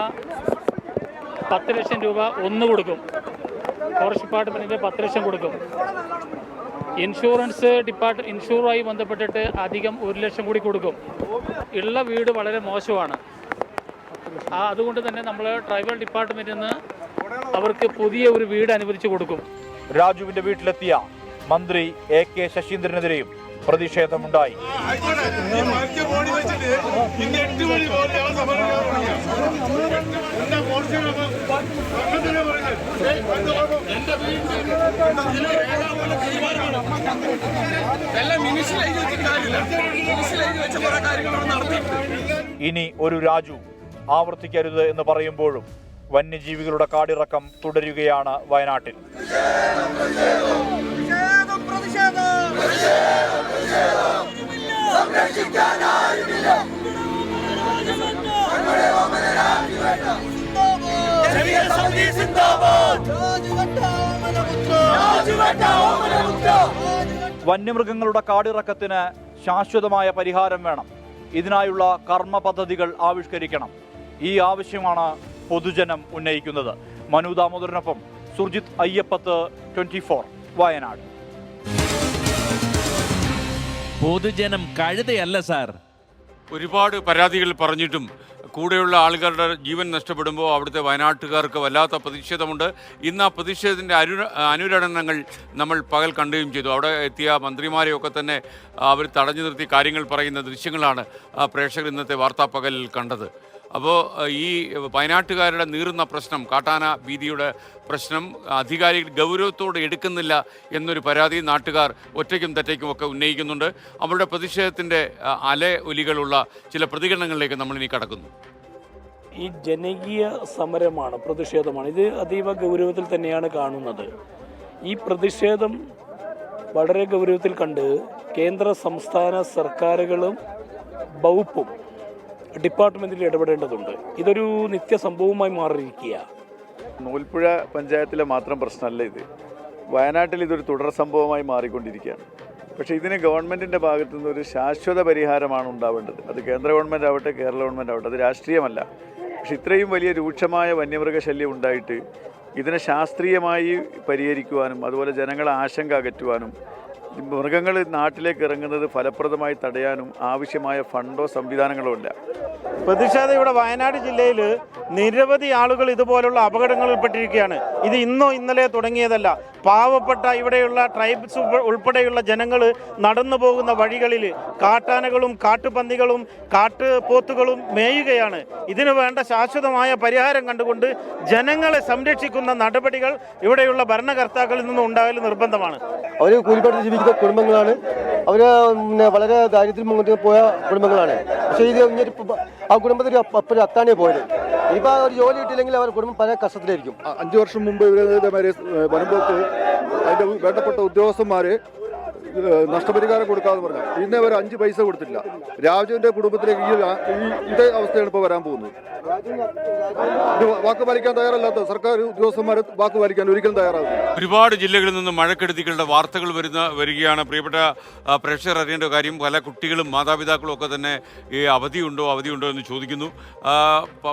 10 ലക്ഷം രൂപ ഒന്ന് കൊടുക്കും. ഫോറസ്റ്റ് ഡിപ്പാർട്ട്മെന്റിന്റെ 10 ലക്ഷം കൊടുക്കും. ഇൻഷുറുമായി ബന്ധപ്പെട്ടിട്ട് അധികം 1 ലക്ഷം കൂടി കൊടുക്കും. ഉള്ള വീട് വളരെ മോശമാണ്. അതുകൊണ്ട് തന്നെ നമ്മൾ ട്രൈബൽ ഡിപ്പാർട്ട്മെന്റിൽ നിന്ന് അവർക്ക് പുതിയ ഒരു വീട് അനുവദിച്ചു കൊടുക്കും. രാജുവിന്റെ വീട്ടിലെത്തിയ മന്ത്രി AK ശശീന്ദ്രനെതിരെയും പ്രതിഷേധമുണ്ടായി. ഇനി ഒരു രാജു ആവർത്തിക്കരുത് എന്ന് പറയുമ്പോഴും വന്യജീവികളുടെ കാടിറക്കം തുടരുകയാണ് വയനാട്ടിൽ. വന്യമൃഗങ്ങളുടെ കാടിറക്കത്തിന് ശാശ്വതമായ പരിഹാരം വേണം. ഇതിനായുള്ള കർമ്മ പദ്ധതികൾ ആവിഷ്കരിക്കണം. ഈ ആവശ്യമാണ് പൊതുജനം ഉന്നയിക്കുന്നത്. മനു ദാമോദരനൊപ്പം സുർജിത് അയ്യപ്പത്ത്, 24 വയനാട്. പൊതുജനം കഴുതയല്ല സാർ. ഒരുപാട് പരാതികൾ പറഞ്ഞിട്ടും കൂടെയുള്ള ആളുകളുടെ ജീവൻ നഷ്ടപ്പെടുമ്പോൾ അവിടുത്തെ വയനാട്ടുകാർക്ക് വല്ലാത്ത പ്രതിഷേധമുണ്ട്. ഇന്ന് ആ പ്രതിഷേധത്തിൻ്റെ അനുരണനങ്ങൾ നമ്മൾ പകൽ കണ്ടുകയും ചെയ്തു. അവിടെ എത്തിയ മന്ത്രിമാരെയൊക്കെ തന്നെ അവർ തടഞ്ഞു നിർത്തി കാര്യങ്ങൾ പറയുന്ന ദൃശ്യങ്ങളാണ് പ്രേക്ഷകർ ഇന്നത്തെ വാർത്താ പകലിൽ കണ്ടത്. അപ്പോൾ ഈ വയനാട്ടുകാരുടെ നീറുന്ന പ്രശ്നം, കാട്ടാന ഭീതിയുടെ പ്രശ്നം അധികാരികൾ ഗൗരവത്തോടെ എടുക്കുന്നില്ല എന്നൊരു പരാതി നാട്ടുകാർ ഒറ്റയ്ക്കും തെറ്റയ്ക്കും ഒക്കെ ഉന്നയിക്കുന്നുണ്ട്. അവരുടെ പ്രതിഷേധത്തിൻ്റെ ഒലികളുള്ള ചില പ്രതികരണങ്ങളിലേക്ക് നമ്മളിനി കടക്കുന്നു. ഈ ജനകീയ സമരമാണ്, പ്രതിഷേധമാണ്. ഇത് അതീവ ഗൗരവത്തിൽ തന്നെയാണ് കാണുന്നത്. ഈ പ്രതിഷേധം വളരെ ഗൗരവത്തിൽ കണ്ട് കേന്ദ്ര സംസ്ഥാന സർക്കാരുകളും വകുപ്പും ഡിപ്പാർട്ട്മെൻറ്റിൽ ഇടപെടേണ്ടതുണ്ട്. ഇതൊരു നിത്യസംഭവമായി മാറിയിരിക്കുക. നൂൽപ്പുഴ പഞ്ചായത്തിലെ മാത്രം പ്രശ്നമല്ല ഇത്. വയനാട്ടിൽ ഇതൊരു തുടർ സംഭവമായി മാറിക്കൊണ്ടിരിക്കുകയാണ്. പക്ഷേ ഇതിന് ഗവൺമെൻറ്റിൻ്റെ ഭാഗത്തു നിന്നൊരു ശാശ്വത പരിഹാരമാണ് ഉണ്ടാവേണ്ടത്. അത് കേന്ദ്ര ഗവൺമെൻറ് ആവട്ടെ, കേരള ഗവൺമെൻറ് ആവട്ടെ, അത് രാഷ്ട്രീയമല്ല. പക്ഷെ ഇത്രയും വലിയ രൂക്ഷമായ വന്യമൃഗശല്യം ഉണ്ടായിട്ട് ഇതിനെ ശാസ്ത്രീയമായി പരിഹരിക്കുവാനും അതുപോലെ ജനങ്ങളെ ആശങ്ക അകറ്റുവാനും മൃഗങ്ങൾ നാട്ടിലേക്ക് ഇറങ്ങുന്നത് ഫലപ്രദമായി തടയാനും ആവശ്യമായ ഫണ്ടോ സംവിധാനങ്ങളോ ഇല്ല. പ്രതിഷേധം ഇവിടെ വയനാട് ജില്ലയിൽ നിരവധി ആളുകൾ ഇതുപോലുള്ള അപകടങ്ങളിൽപ്പെട്ടിരിക്കുകയാണ്. ഇത് ഇന്നോ ഇന്നലെ തുടങ്ങിയതല്ല. പാവപ്പെട്ട ഇവിടെയുള്ള ട്രൈബ്സ് ഉൾപ്പെടെയുള്ള ജനങ്ങൾ നടന്നു പോകുന്ന വഴികളിൽ കാട്ടാനകളും കാട്ടുപന്നികളും കാട്ടുപോത്തുകളും മേയുകയാണ്. ഇതിനു വേണ്ട ശാശ്വതമായ പരിഹാരം കണ്ടുകൊണ്ട് ജനങ്ങളെ സംരക്ഷിക്കുന്ന നടപടികൾ ഇവിടെയുള്ള ഭരണകർത്താക്കളിൽ നിന്നും ഉണ്ടാകൽ നിർബന്ധമാണ്. അവർ കൂലിപ്പണി ജീവിക്കുന്ന കുടുംബങ്ങളാണ്. അവർ വളരെ ദാരിദ്ര്യം മുന്നോട്ട് പോയ കുടുംബങ്ങളാണ്. പക്ഷേ ഇത് ആ കുടുംബത്തിൽ അപ്പോഴും അത്താണിയാണ് പോയത്. ഇനിയിപ്പോൾ ഒരു ജോലി കിട്ടിയില്ലെങ്കിൽ അവർ കുടുംബം പല കഷ്ടത്തിലായിരിക്കും. 5 വർഷം മുമ്പ് ഇവരെ വനംവകുപ്പ് അതിൻ്റെ വേണ്ടപ്പെട്ട ഉദ്യോഗസ്ഥന്മാർ നഷ്ടപരിഹാരം കൊടുക്കാമെന്ന് പറഞ്ഞു. പിന്നെ അവർ 5 പൈസ കൊടുത്തില്ല. രാജുവിൻ്റെ കുടുംബത്തിലേക്ക് ഇതേ അവസ്ഥയാണ് ഇപ്പോൾ വരാൻ പോകുന്നത്. വാക്ക് പാലിക്കാൻ തയ്യാറല്ലാത്ത സർക്കാർ ഉദ്യോഗസ്ഥന്മാർ വാക്ക് പാലിക്കാൻ ഒരിക്കലും തയ്യാറാകും. ഒരുപാട് ജില്ലകളിൽ നിന്ന് മഴക്കെടുതികളുടെ വാർത്തകൾ വരികയാണ്. പ്രിയപ്പെട്ട പ്രേക്ഷകർ അറിയേണ്ട കാര്യം, പല കുട്ടികളും മാതാപിതാക്കളും ഒക്കെ തന്നെ ഈ അവധിയുണ്ടോ എന്ന് ചോദിക്കുന്നു.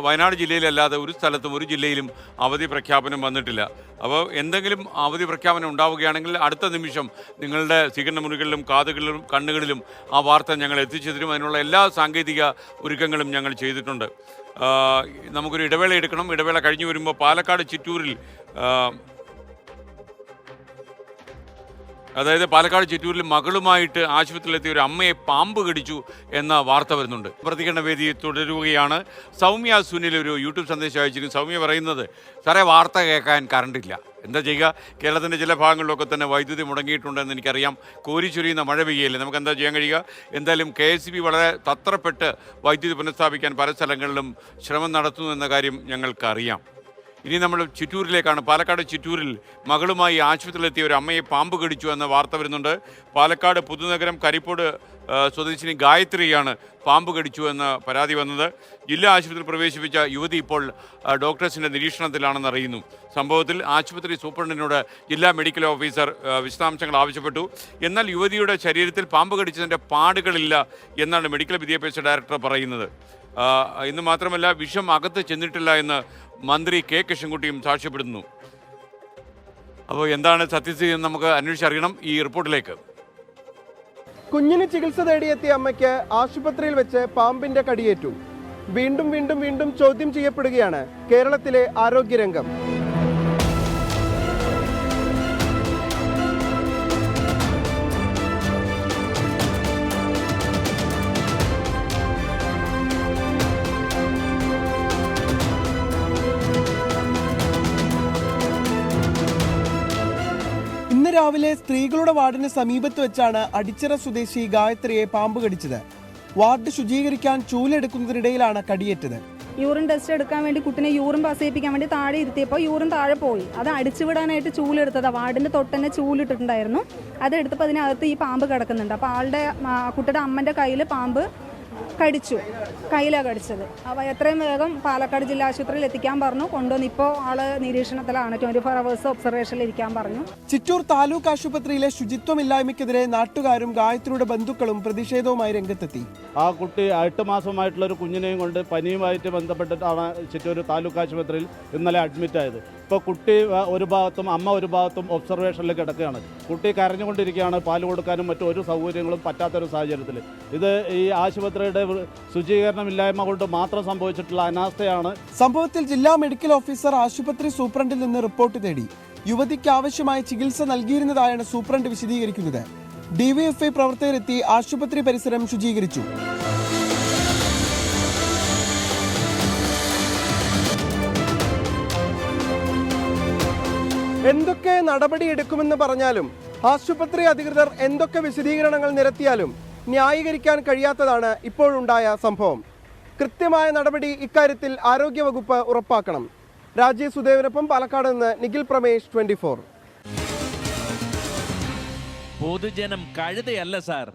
വയനാട് ജില്ലയിലല്ലാതെ ഒരു സ്ഥലത്തും ഒരു ജില്ലയിലും അവധി പ്രഖ്യാപനം വന്നിട്ടില്ല. അപ്പോൾ എന്തെങ്കിലും അവധി പ്രഖ്യാപനം ഉണ്ടാവുകയാണെങ്കിൽ അടുത്ത നിമിഷം നിങ്ങളുടെ സ്വീകരണ മുറികളിലും കാതുകളിലും കണ്ണുകളിലും ആ വാർത്ത ഞങ്ങൾ എത്തിച്ചു തരും. അതിനുള്ള എല്ലാ സാങ്കേതിക ഒരുക്കങ്ങളും ഞങ്ങൾ ചെയ്തിട്ടുണ്ട്. നമുക്കൊരു ഇടവേള എടുക്കണം. ഇടവേള കഴിഞ്ഞു വരുമ്പോൾ പാലക്കാട് ചിറ്റൂരിൽ മകളുമായിട്ട് ആശുപത്രിയിലെത്തിയ ഒരു അമ്മയെ പാമ്പ് കടിച്ചു എന്ന വാർത്ത വരുന്നുണ്ട്. പ്രതികരണ വേദി തുടരുകയാണ്. സൗമ്യ സുനിൽ ഒരു യൂട്യൂബ് സന്ദേശം അയച്ചിരിക്കുന്നു. സൗമ്യ പറയുന്നത്, സാറേ വാർത്ത കേൾക്കാൻ കറണ്ടില്ല, എന്താ ചെയ്യുക? കേരളത്തിൻ്റെ ചില ഭാഗങ്ങളിലൊക്കെ തന്നെ വൈദ്യുതി മുടങ്ങിയിട്ടുണ്ടെന്ന് എനിക്കറിയാം. കോരിച്ചൊരിയുന്ന മഴ പെയ്യല്ലേ, നമുക്ക് എന്താ ചെയ്യാൻ കഴിയുക? എന്തായാലും KSB വളരെ തത്രപ്പെട്ട് വൈദ്യുതി പുനഃസ്ഥാപിക്കാൻ പല സ്ഥലങ്ങളിലും ശ്രമം നടത്തുന്നു എന്ന കാര്യം ഞങ്ങൾക്കറിയാം. ഇനി നമ്മൾ ചിറ്റൂരിലേക്കാണ്. പാലക്കാട് ചിറ്റൂരിൽ മകളുമായി ആശുപത്രിയിലെത്തിയ ഒരു അമ്മയെ പാമ്പ് കടിച്ചു എന്ന വാർത്ത വരുന്നുണ്ട്. പാലക്കാട് പുതുനഗരം കരിപ്പോട് സ്വദേശിനി ഗായത്രിയാണ് പാമ്പ് കടിച്ചു എന്ന പരാതി വന്നത്. ജില്ലാ ആശുപത്രിയിൽ പ്രവേശിപ്പിച്ച യുവതി ഇപ്പോൾ ഡോക്ടേഴ്സിൻ്റെ നിരീക്ഷണത്തിലാണെന്ന് അറിയുന്നു. സംഭവത്തിൽ ആശുപത്രി സൂപ്രണ്ടിനോട് ജില്ലാ മെഡിക്കൽ ഓഫീസർ വിശദാംശങ്ങൾ ആവശ്യപ്പെട്ടു. എന്നാൽ യുവതിയുടെ ശരീരത്തിൽ പാമ്പ് കടിച്ചതിൻ്റെ പാടുകളില്ല എന്നാണ് മെഡിക്കൽ വിദ്യാഭ്യാസ ഡയറക്ടർ പറയുന്നത്. ഇന്ന് മാത്രമല്ല, വിഷം അകത്ത് ചെന്നിട്ടില്ല എന്ന് മന്ത്രി K കൃഷ്ണൻകുട്ടിയും സാക്ഷ്യപ്പെടുന്നു. അപ്പോൾ എന്താണ് സത്യസ്ഥിതി എന്ന് നമുക്ക് അന്വേഷിച്ചറിയണം. ഈ റിപ്പോർട്ടിലേക്ക്. കുഞ്ഞിന് ചികിത്സ തേടിയെത്തിയ അമ്മയ്ക്ക് ആശുപത്രിയിൽ വെച്ച് പാമ്പിന്റെ കടിയേറ്റു. വീണ്ടും വീണ്ടും വീണ്ടും ചോദ്യം ചെയ്യപ്പെടുകയാണ് കേരളത്തിലെ ആരോഗ്യരംഗം. രാവിലെ സ്ത്രീകളുടെ വാർഡിന് സമീപത്ത് വെച്ചാണ് അടിച്ചിറ സ്വദേശി ഗായത്രിയെ പാമ്പ് കടിച്ചത്. വാർഡ് ശുചീകരിക്കാൻ ചൂലെടുക്കുന്നതിനിടയിലാണ് കടിയേറ്റത്. യൂറിൻ ടെസ്റ്റ് എടുക്കാൻ വേണ്ടി കുട്ടിനെ യൂറിൻ പാസ് ചെയ്യിപ്പിക്കാൻ വേണ്ടി താഴെ ഇരുത്തിയപ്പോൾ യൂറിൻ താഴെ പോയി. അത് അടിച്ചുവിടാനായിട്ട് ചൂലെടുത്തതാണ്. വാർഡിൻ്റെ തൊട്ട് തന്നെ ചൂലിട്ടിട്ടുണ്ടായിരുന്നു. അതെടുത്തപ്പോൾ അതിനകത്ത് ഈ പാമ്പ് കിടക്കുന്നുണ്ട്. അപ്പോൾ കുട്ടിയുടെ അമ്മൻ്റെ കയ്യിൽ പാമ്പ് കടിച്ചു, കയ്യിലാണ് കടിച്ചത്. അപ്പോൾ എത്രയും വേഗം പാലക്കാട് ജില്ലാ ആശുപത്രിയിൽ എത്തിക്കാൻ പറഞ്ഞു. കൊണ്ടുവന്ന് ഇപ്പോൾ ആള് നിരീക്ഷണത്തിലാണ്. 24 hours ഒബ്സർവേഷനിൽ ഇരിക്കാൻ പറഞ്ഞു. ചിറ്റൂർ താലൂക്ക് ആശുപത്രിയിലെ ശുചിത്വമില്ലായ്മയ്ക്കെതിരെ നാട്ടുകാരും ഗായത്രിയുടെ ബന്ധുക്കളും പ്രതിഷേധവുമായി രംഗത്തെത്തി. ആ കുട്ടി 8 മാസമായിട്ടുള്ള ഒരു കുഞ്ഞിനെയും കൊണ്ട് പനിയുമായിട്ട് ബന്ധപ്പെട്ടിട്ടാണ് ചിറ്റൂർ താലൂക്ക് ആശുപത്രിയിൽ ഇന്നലെ അഡ്മിറ്റായത്. ഇപ്പോൾ കുട്ടി ഒരു ഭാഗത്തും അമ്മ ഒരു ഭാഗത്തും ഒബ്സർവേഷനിൽ കിടക്കുകയാണ്. കുട്ടി കരഞ്ഞുകൊണ്ടിരിക്കുകയാണ്. പാല് കൊടുക്കാനും മറ്റു ഒരു സൗകര്യങ്ങളും പറ്റാത്തൊരു സാഹചര്യത്തിൽ. ഇത് ഈ ആശുപത്രിയുടെ ശുചീകരണമില്ലായ്മ കൊണ്ട് മാത്രം സംഭവിച്ചിട്ടുള്ള അനാസ്ഥയാണ്. സംഭവത്തിൽ ജില്ലാ മെഡിക്കൽ ഓഫീസർ ആശുപത്രി സൂപ്രണ്ടിൽ നിന്ന് റിപ്പോർട്ട് തേടി. യുവതിക്ക് ആവശ്യമായ ചികിത്സ നൽകിയിരുന്നതായാണ് സൂപ്രണ്ട് വിശദീകരിക്കുന്നത്. DYFI പ്രവർത്തകരെത്തി ആശുപത്രി പരിസരം ശുചീകരിച്ചു. എന്തൊക്കെ നടപടിയെടുക്കുമെന്ന് പറഞ്ഞാലും ആശുപത്രി അധികൃതർ എന്തൊക്കെ വിശദീകരണങ്ങൾ നിരത്തിയാലും ന്യായീകരിക്കാൻ കഴിയാത്തതാണ് ഇപ്പോഴുണ്ടായ സംഭവം. കൃത്യമായ നടപടി ഇക്കാര്യത്തിൽ ആരോഗ്യവകുപ്പ് ഉറപ്പാക്കണം. രാജേഷ് സുദേവിനൊപ്പം പാലക്കാട് നിന്ന് നിഖിൽ പ്രമേഷ്, 24. പൊതുജനം കഴുതയല്ല സാർ.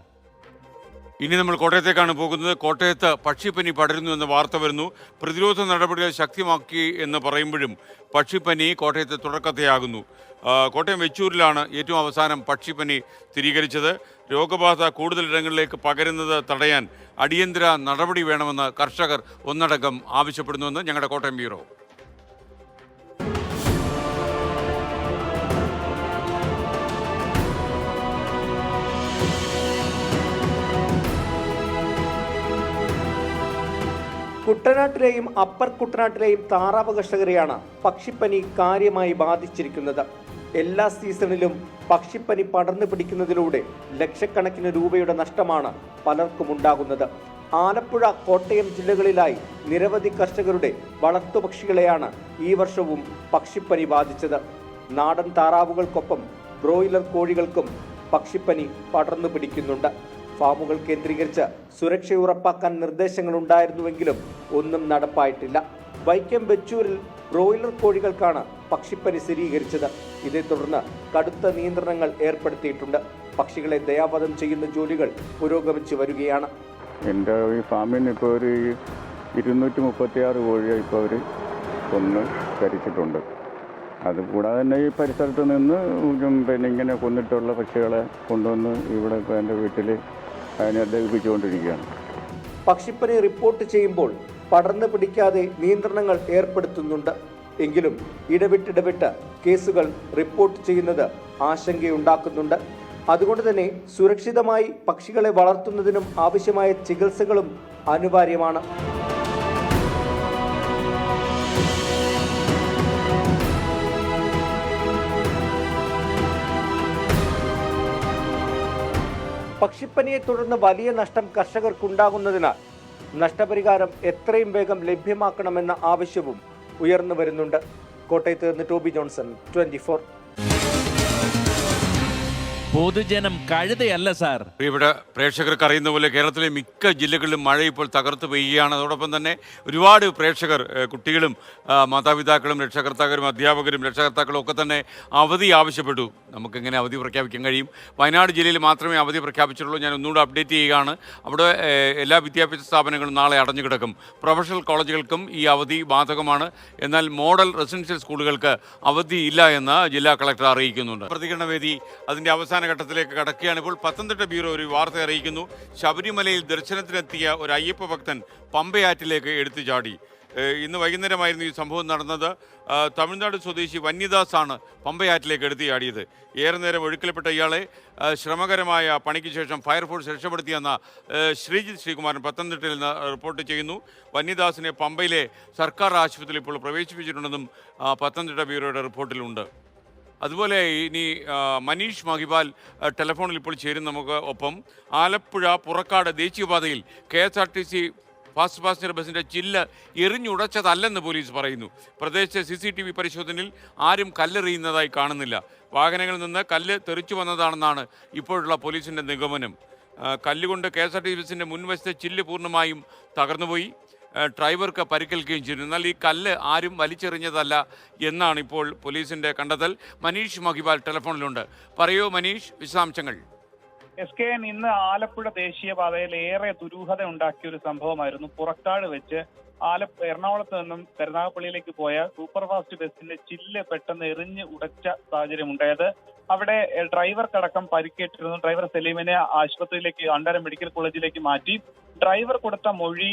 ഇനി നമ്മൾ കോട്ടയത്തേക്കാണ് പോകുന്നത്. കോട്ടയത്ത് പക്ഷിപ്പനി പടരുന്നു എന്ന വാർത്ത വരുന്നു. പ്രതിരോധ നടപടികൾ ശക്തമാക്കി എന്ന് പറയുമ്പോഴും പക്ഷിപ്പനി കോട്ടയത്ത് തുടർക്കഥയാകുന്നു. കോട്ടയം വെച്ചൂരിലാണ് ഏറ്റവും അവസാനം പക്ഷിപ്പനി സ്ഥിരീകരിച്ചത്. രോഗബാധ കൂടുതലിടങ്ങളിലേക്ക് പകരുന്നത് തടയാൻ അടിയന്തര നടപടി വേണമെന്ന് കർഷകർ ഒന്നടങ്കം ആവശ്യപ്പെടുന്നുവെന്ന് ഞങ്ങളുടെ കോട്ടയം ബ്യൂറോ. കുട്ടനാട്ടിലെയും അപ്പർ കുട്ടനാട്ടിലെയും താറാവ് കർഷകരെയാണ് പക്ഷിപ്പനി കാര്യമായി ബാധിച്ചിരിക്കുന്നത്. എല്ലാ സീസണിലും പക്ഷിപ്പനി പടർന്നു പിടിക്കുന്നതിലൂടെ ലക്ഷക്കണക്കിന് രൂപയുടെ നഷ്ടമാണ് പലർക്കും ഉണ്ടാകുന്നത്. ആലപ്പുഴ, കോട്ടയം ജില്ലകളിലായി നിരവധി കർഷകരുടെ വളർത്തുപക്ഷികളെയാണ് ഈ വർഷവും പക്ഷിപ്പനി ബാധിച്ചത്. നാടൻ താറാവുകൾക്കൊപ്പം ബ്രോയിലർ കോഴികൾക്കും പക്ഷിപ്പനി പടർന്നു പിടിക്കുന്നുണ്ട്. ഫാമുകൾ കേന്ദ്രീകരിച്ച് സുരക്ഷ ഉറപ്പാക്കാൻ നിർദ്ദേശങ്ങൾ ഉണ്ടായിരുന്നുവെങ്കിലും ഒന്നും നടപ്പായിട്ടില്ല. വൈക്കം വെച്ചൂരിൽ ബ്രോയിലർ കോഴികൾക്കാണ് പക്ഷിപ്പനി സ്ഥിരീകരിച്ചത്. ഇതേ തുടർന്ന് കടുത്ത നിയന്ത്രണങ്ങൾ ഏർപ്പെടുത്തിയിട്ടുണ്ട്. പക്ഷികളെ ദയാവധം ചെയ്യുന്ന ജോലികൾ പുരോഗമിച്ചു വരികയാണ്. എൻ്റെ ഈ ഫാമിൽ നിന്ന് ഇപ്പോൾ ഒരു 236 കോഴിയെ ഇപ്പോൾ അവർ കൊന്ന് കരിച്ചിട്ടുണ്ട്. അതുകൂടാതെ തന്നെ ഈ പരിസരത്ത് നിന്ന് പിന്നെ ഇങ്ങനെ കൊന്നിട്ടുള്ള പക്ഷികളെ കൊണ്ടുവന്ന് ഇവിടെ ഇപ്പോൾ എൻ്റെ വീട്ടിൽ അതിനെ ദഹിപ്പിച്ചുകൊണ്ടിരിക്കുകയാണ്. പക്ഷിപ്പനി റിപ്പോർട്ട് ചെയ്യുമ്പോൾ പടർന്നു പിടിക്കാതെ നിയന്ത്രണങ്ങൾ ഏർപ്പെടുത്തുന്നുണ്ട്. എങ്കിലും ഇടവിട്ടിടവിട്ട് കേസുകൾ റിപ്പോർട്ട് ചെയ്യുന്നത് ആശങ്കയുണ്ടാക്കുന്നുണ്ട്. അതുകൊണ്ട് തന്നെ സുരക്ഷിതമായി പക്ഷികളെ വളർത്തുന്നതിനും ആവശ്യമായ ചികിത്സകളും അനിവാര്യമാണ്. പക്ഷിപ്പനിയെ തുടർന്ന് വലിയ നഷ്ടം കർഷകർക്കുണ്ടാകുന്നതിനാൽ നഷ്ടപരിഹാരം എത്രയും വേഗം ലഭ്യമാക്കണമെന്ന ആവശ്യവും ഉയർന്നു വരുന്നുണ്ട്. കോട്ടയത്ത് നിന്ന് ടോബി ജോൺസൺ, 24. പൊതുജനം കഴുതയല്ല സാർ. ഇവിടെ പ്രേക്ഷകർക്ക് അറിയുന്ന പോലെ കേരളത്തിലെ മിക്ക ജില്ലകളിലും മഴ ഇപ്പോൾ തകർത്ത് പെയ്യുകയാണ്. അതോടൊപ്പം തന്നെ ഒരുപാട് പ്രേക്ഷകർ, കുട്ടികളും മാതാപിതാക്കളും രക്ഷകർത്താക്കളും അധ്യാപകരും രക്ഷകർത്താക്കളും ഒക്കെ തന്നെ അവധി ആവശ്യപ്പെട്ടു. നമുക്കെങ്ങനെ അവധി പ്രഖ്യാപിക്കാൻ കഴിയും? വയനാട് ജില്ലയിൽ മാത്രമേ അവധി പ്രഖ്യാപിച്ചിട്ടുള്ളൂ. ഞാൻ ഒന്നുകൂടെ അപ്ഡേറ്റ് ചെയ്യുകയാണ്. അവിടെ എല്ലാ വിദ്യാഭ്യാസ സ്ഥാപനങ്ങളും നാളെ അടഞ്ഞു കിടക്കും. പ്രൊഫഷണൽ കോളേജുകൾക്കും ഈ അവധി ബാധകമാണ്. എന്നാൽ മോഡൽ റെസിഡൻഷ്യൽ സ്കൂളുകൾക്ക് അവധിയില്ല എന്ന് ജില്ലാ കളക്ടർ അറിയിക്കുന്നുണ്ട്. പ്രതികരണവേദി അതിൻ്റെ അവസാന ഘട്ടത്തിലേക്ക് കടക്കുകയാണ്. ഇപ്പോൾ പത്തനംതിട്ട ബ്യൂറോ ഒരു വാർത്ത അറിയിക്കുന്നു. ശബരിമലയിൽ ദർശനത്തിനെത്തിയ ഒരു അയ്യപ്പ ഭക്തൻ പമ്പയാറ്റിലേക്ക് എടുത്തു ചാടി. ഇന്ന് വൈകുന്നേരമായിരുന്നു ഈ സംഭവം നടന്നത്. തമിഴ്നാട് സ്വദേശി വന്യദാസ് ആണ് പമ്പയാറ്റിലേക്ക് എടുത്തു ചാടിയത്. ഏറെ നേരം ഒഴുക്കിൽപ്പെട്ട ഇയാളെ ശ്രമകരമായ പണിക്ക് ശേഷം ഫയർഫോഴ്സ് രക്ഷപ്പെടുത്തിയെന്ന ശ്രീജിത്ത് ശ്രീകുമാരൻ പത്തനംതിട്ടയിൽ നിന്ന് റിപ്പോർട്ട് ചെയ്യുന്നു. വന്യദാസിനെ പമ്പയിലെ സർക്കാർ ആശുപത്രിയിൽ ഇപ്പോൾ പ്രവേശിപ്പിച്ചിട്ടുണ്ടെന്നും പത്തനംതിട്ട ബ്യൂറോയുടെ റിപ്പോർട്ടിലുണ്ട്. അതുപോലെ ഇനി മനീഷ് മഹിപാൽ ടെലിഫോണിൽ ഇപ്പോൾ ചേരും നമുക്ക് ഒപ്പം. ആലപ്പുഴ പുറക്കാട് ദേശീയപാതയിൽ KSRTC ഫാസ്റ്റ് പാസഞ്ചർ ബസിൻ്റെ ചില്ല് എറിഞ്ഞുടച്ചതല്ലെന്ന് പോലീസ് പറയുന്നു. പ്രദേശത്തെ CCTV പരിശോധനയിൽ ആരും കല്ലെറിയുന്നതായി കാണുന്നില്ല. വാഹനങ്ങളിൽ നിന്ന് കല്ല് തെറിച്ചു വന്നതാണെന്നാണ് ഇപ്പോഴുള്ള പോലീസിൻ്റെ നിഗമനം. കല്ലുകൊണ്ട് KSRTC ബസിൻ്റെ മുൻവശത്തെ ചില്ല് പൂർണ്ണമായും തകർന്നുപോയി. ഡ്രൈവർക്ക് പരിക്കേൽക്കുകയും ചെയ്തു. എന്നാൽ ഈ കല്ല് ആരും വലിച്ചെറിഞ്ഞതല്ല എന്നാണ് ഇപ്പോൾ പോലീസിന്റെ കണ്ടെത്തൽ. മനീഷ് മഹിപാൽ ടെലിഫോണിലുണ്ട്. പറയൂ മനീഷ്, വിശദാംശങ്ങൾ. SKN ഇന്ന് ആലപ്പുഴ ദേശീയപാതയിൽ ഏറെ ദുരൂഹത ഉണ്ടാക്കിയ ഒരു സംഭവമായിരുന്നു. പുറക്കാട് വെച്ച് എറണാകുളത്ത് നിന്നും കരുനാഗപ്പള്ളിയിലേക്ക് പോയ സൂപ്പർ ഫാസ്റ്റ് ബസിന്റെ ചില്ല് പെട്ടെന്ന് എറിഞ്ഞ് ഉടച്ച സാഹചര്യം ഉണ്ടായത്. അവിടെ ഡ്രൈവർക്കടക്കം പരിക്കേറ്റിരുന്നു. ഡ്രൈവർ സലീമിനെ ആശുപത്രിയിലേക്ക് അണ്ടാരം മെഡിക്കൽ കോളേജിലേക്ക് മാറ്റി. ഡ്രൈവർ കൊടുത്ത മൊഴി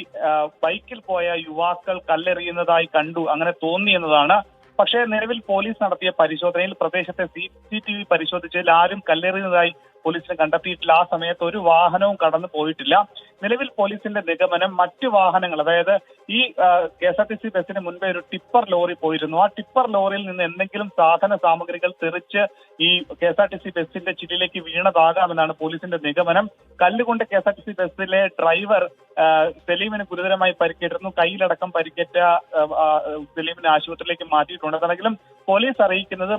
ബൈക്കിൽ പോയ യുവാക്കൾ കല്ലെറിയുന്നതായി കണ്ടു, അങ്ങനെ തോന്നി എന്നതാണ്. പക്ഷേ നിലവിൽ പോലീസ് നടത്തിയ പരിശോധനയിൽ പ്രദേശത്തെ CCTV പരിശോധിച്ചതിൽ ആരും കല്ലെറിയുന്നതായി പോലീസിന് കണ്ടെത്തിയിട്ടില്ല. ആ സമയത്ത് ഒരു വാഹനവും കടന്നു പോയിട്ടില്ല. നിലവിൽ പോലീസിന്റെ നിഗമനം മറ്റു വാഹനങ്ങൾ, അതായത് ഈ KSRTC ബസ്സിന് മുൻപേ ഒരു ടിപ്പർ ലോറി പോയിരുന്നു. ആ ടിപ്പർ ലോറിയിൽ നിന്ന് എന്തെങ്കിലും സാധന സാമഗ്രികൾ തെറിച്ച് ഈ KSRTC ബസ്സിന്റെ ചില്ലിലേക്ക് വീണതാകാമെന്നാണ് പോലീസിന്റെ നിഗമനം. കല്ലുകൊണ്ട് KSRTC ബസ്സിലെ ഡ്രൈവർ സലീമിന് ഗുരുതരമായി പരിക്കേറ്റിരുന്നു. കയ്യിലടക്കം പരിക്കേറ്റ സലീമിനെ ആശുപത്രിയിലേക്ക് മാറ്റിയിട്ടുണ്ട്. അതാണെങ്കിലും പോലീസ് അറിയിക്കുന്നത്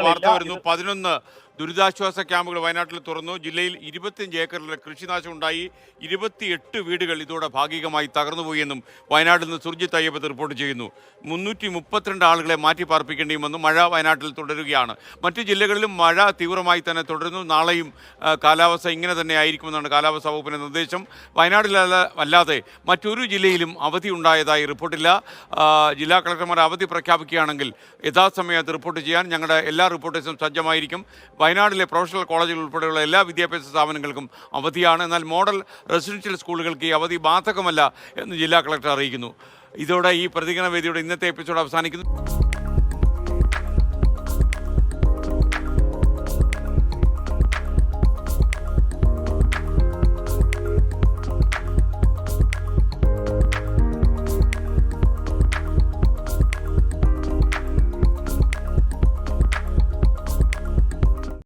വാർത്ത വരുന്നു. 11 ദുരിതാശ്വാസ ക്യാമ്പുകൾ വയനാട്ടിൽ തുറന്നു. ജില്ലയിൽ 25 ഏക്കറിലെ കൃഷിനാശം ഉണ്ടായി. 28 വീടുകൾ ഇതോടെ ഭാഗികമായി തകർന്നുപോയെന്നും വയനാട്ടിൽ നിന്ന് സുർജിത് അയ്യപ്പത്ത് റിപ്പോർട്ട് ചെയ്യുന്നു. 332 ആളുകളെ മാറ്റി പാർപ്പിക്കേണ്ടി വന്നു. മഴ വയനാട്ടിൽ തുടരുകയാണ്. മറ്റ് ജില്ലകളിലും മഴ തീവ്രമായി തന്നെ തുടരുന്നു. നാളെയും കാലാവസ്ഥ ഇങ്ങനെ തന്നെ ആയിരിക്കുമെന്നാണ് കാലാവസ്ഥാ വകുപ്പിന്റെ നിർദ്ദേശം. വയനാട്ടിലല്ലാതെ മറ്റൊരു ജില്ലയിലും അവധി ഉണ്ടായതായി റിപ്പോർട്ടില്ല. ജില്ലാ കളക്ടർമാർ അവധി പ്രഖ്യാപിക്കുകയാണെങ്കിൽ യഥാസമയത്ത് റിപ്പോർട്ട് ചെയ്യാൻ ഞങ്ങളുടെ എല്ലാ റിപ്പോർട്ടേഴ്സും സജ്ജമായിരിക്കും. വയനാട്ടിലെ പ്രൊഫഷണൽ കോളേജുകൾ ഉൾപ്പെടെയുള്ള എല്ലാ വിദ്യാഭ്യാസ സ്ഥാപനങ്ങൾക്കും അവധിയാണ്. എന്നാൽ മോഡൽ റെസിഡൻഷ്യൽ സ്കൂളുകൾക്ക് ഈ അവധി ബാധകമല്ല എന്ന് ജില്ലാ കളക്ടർ അറിയിക്കുന്നു. ഇതോടെ ഈ പ്രതികരണ വേദിയുടെ ഇന്നത്തെ എപ്പിസോഡ് അവസാനിക്കുന്നു.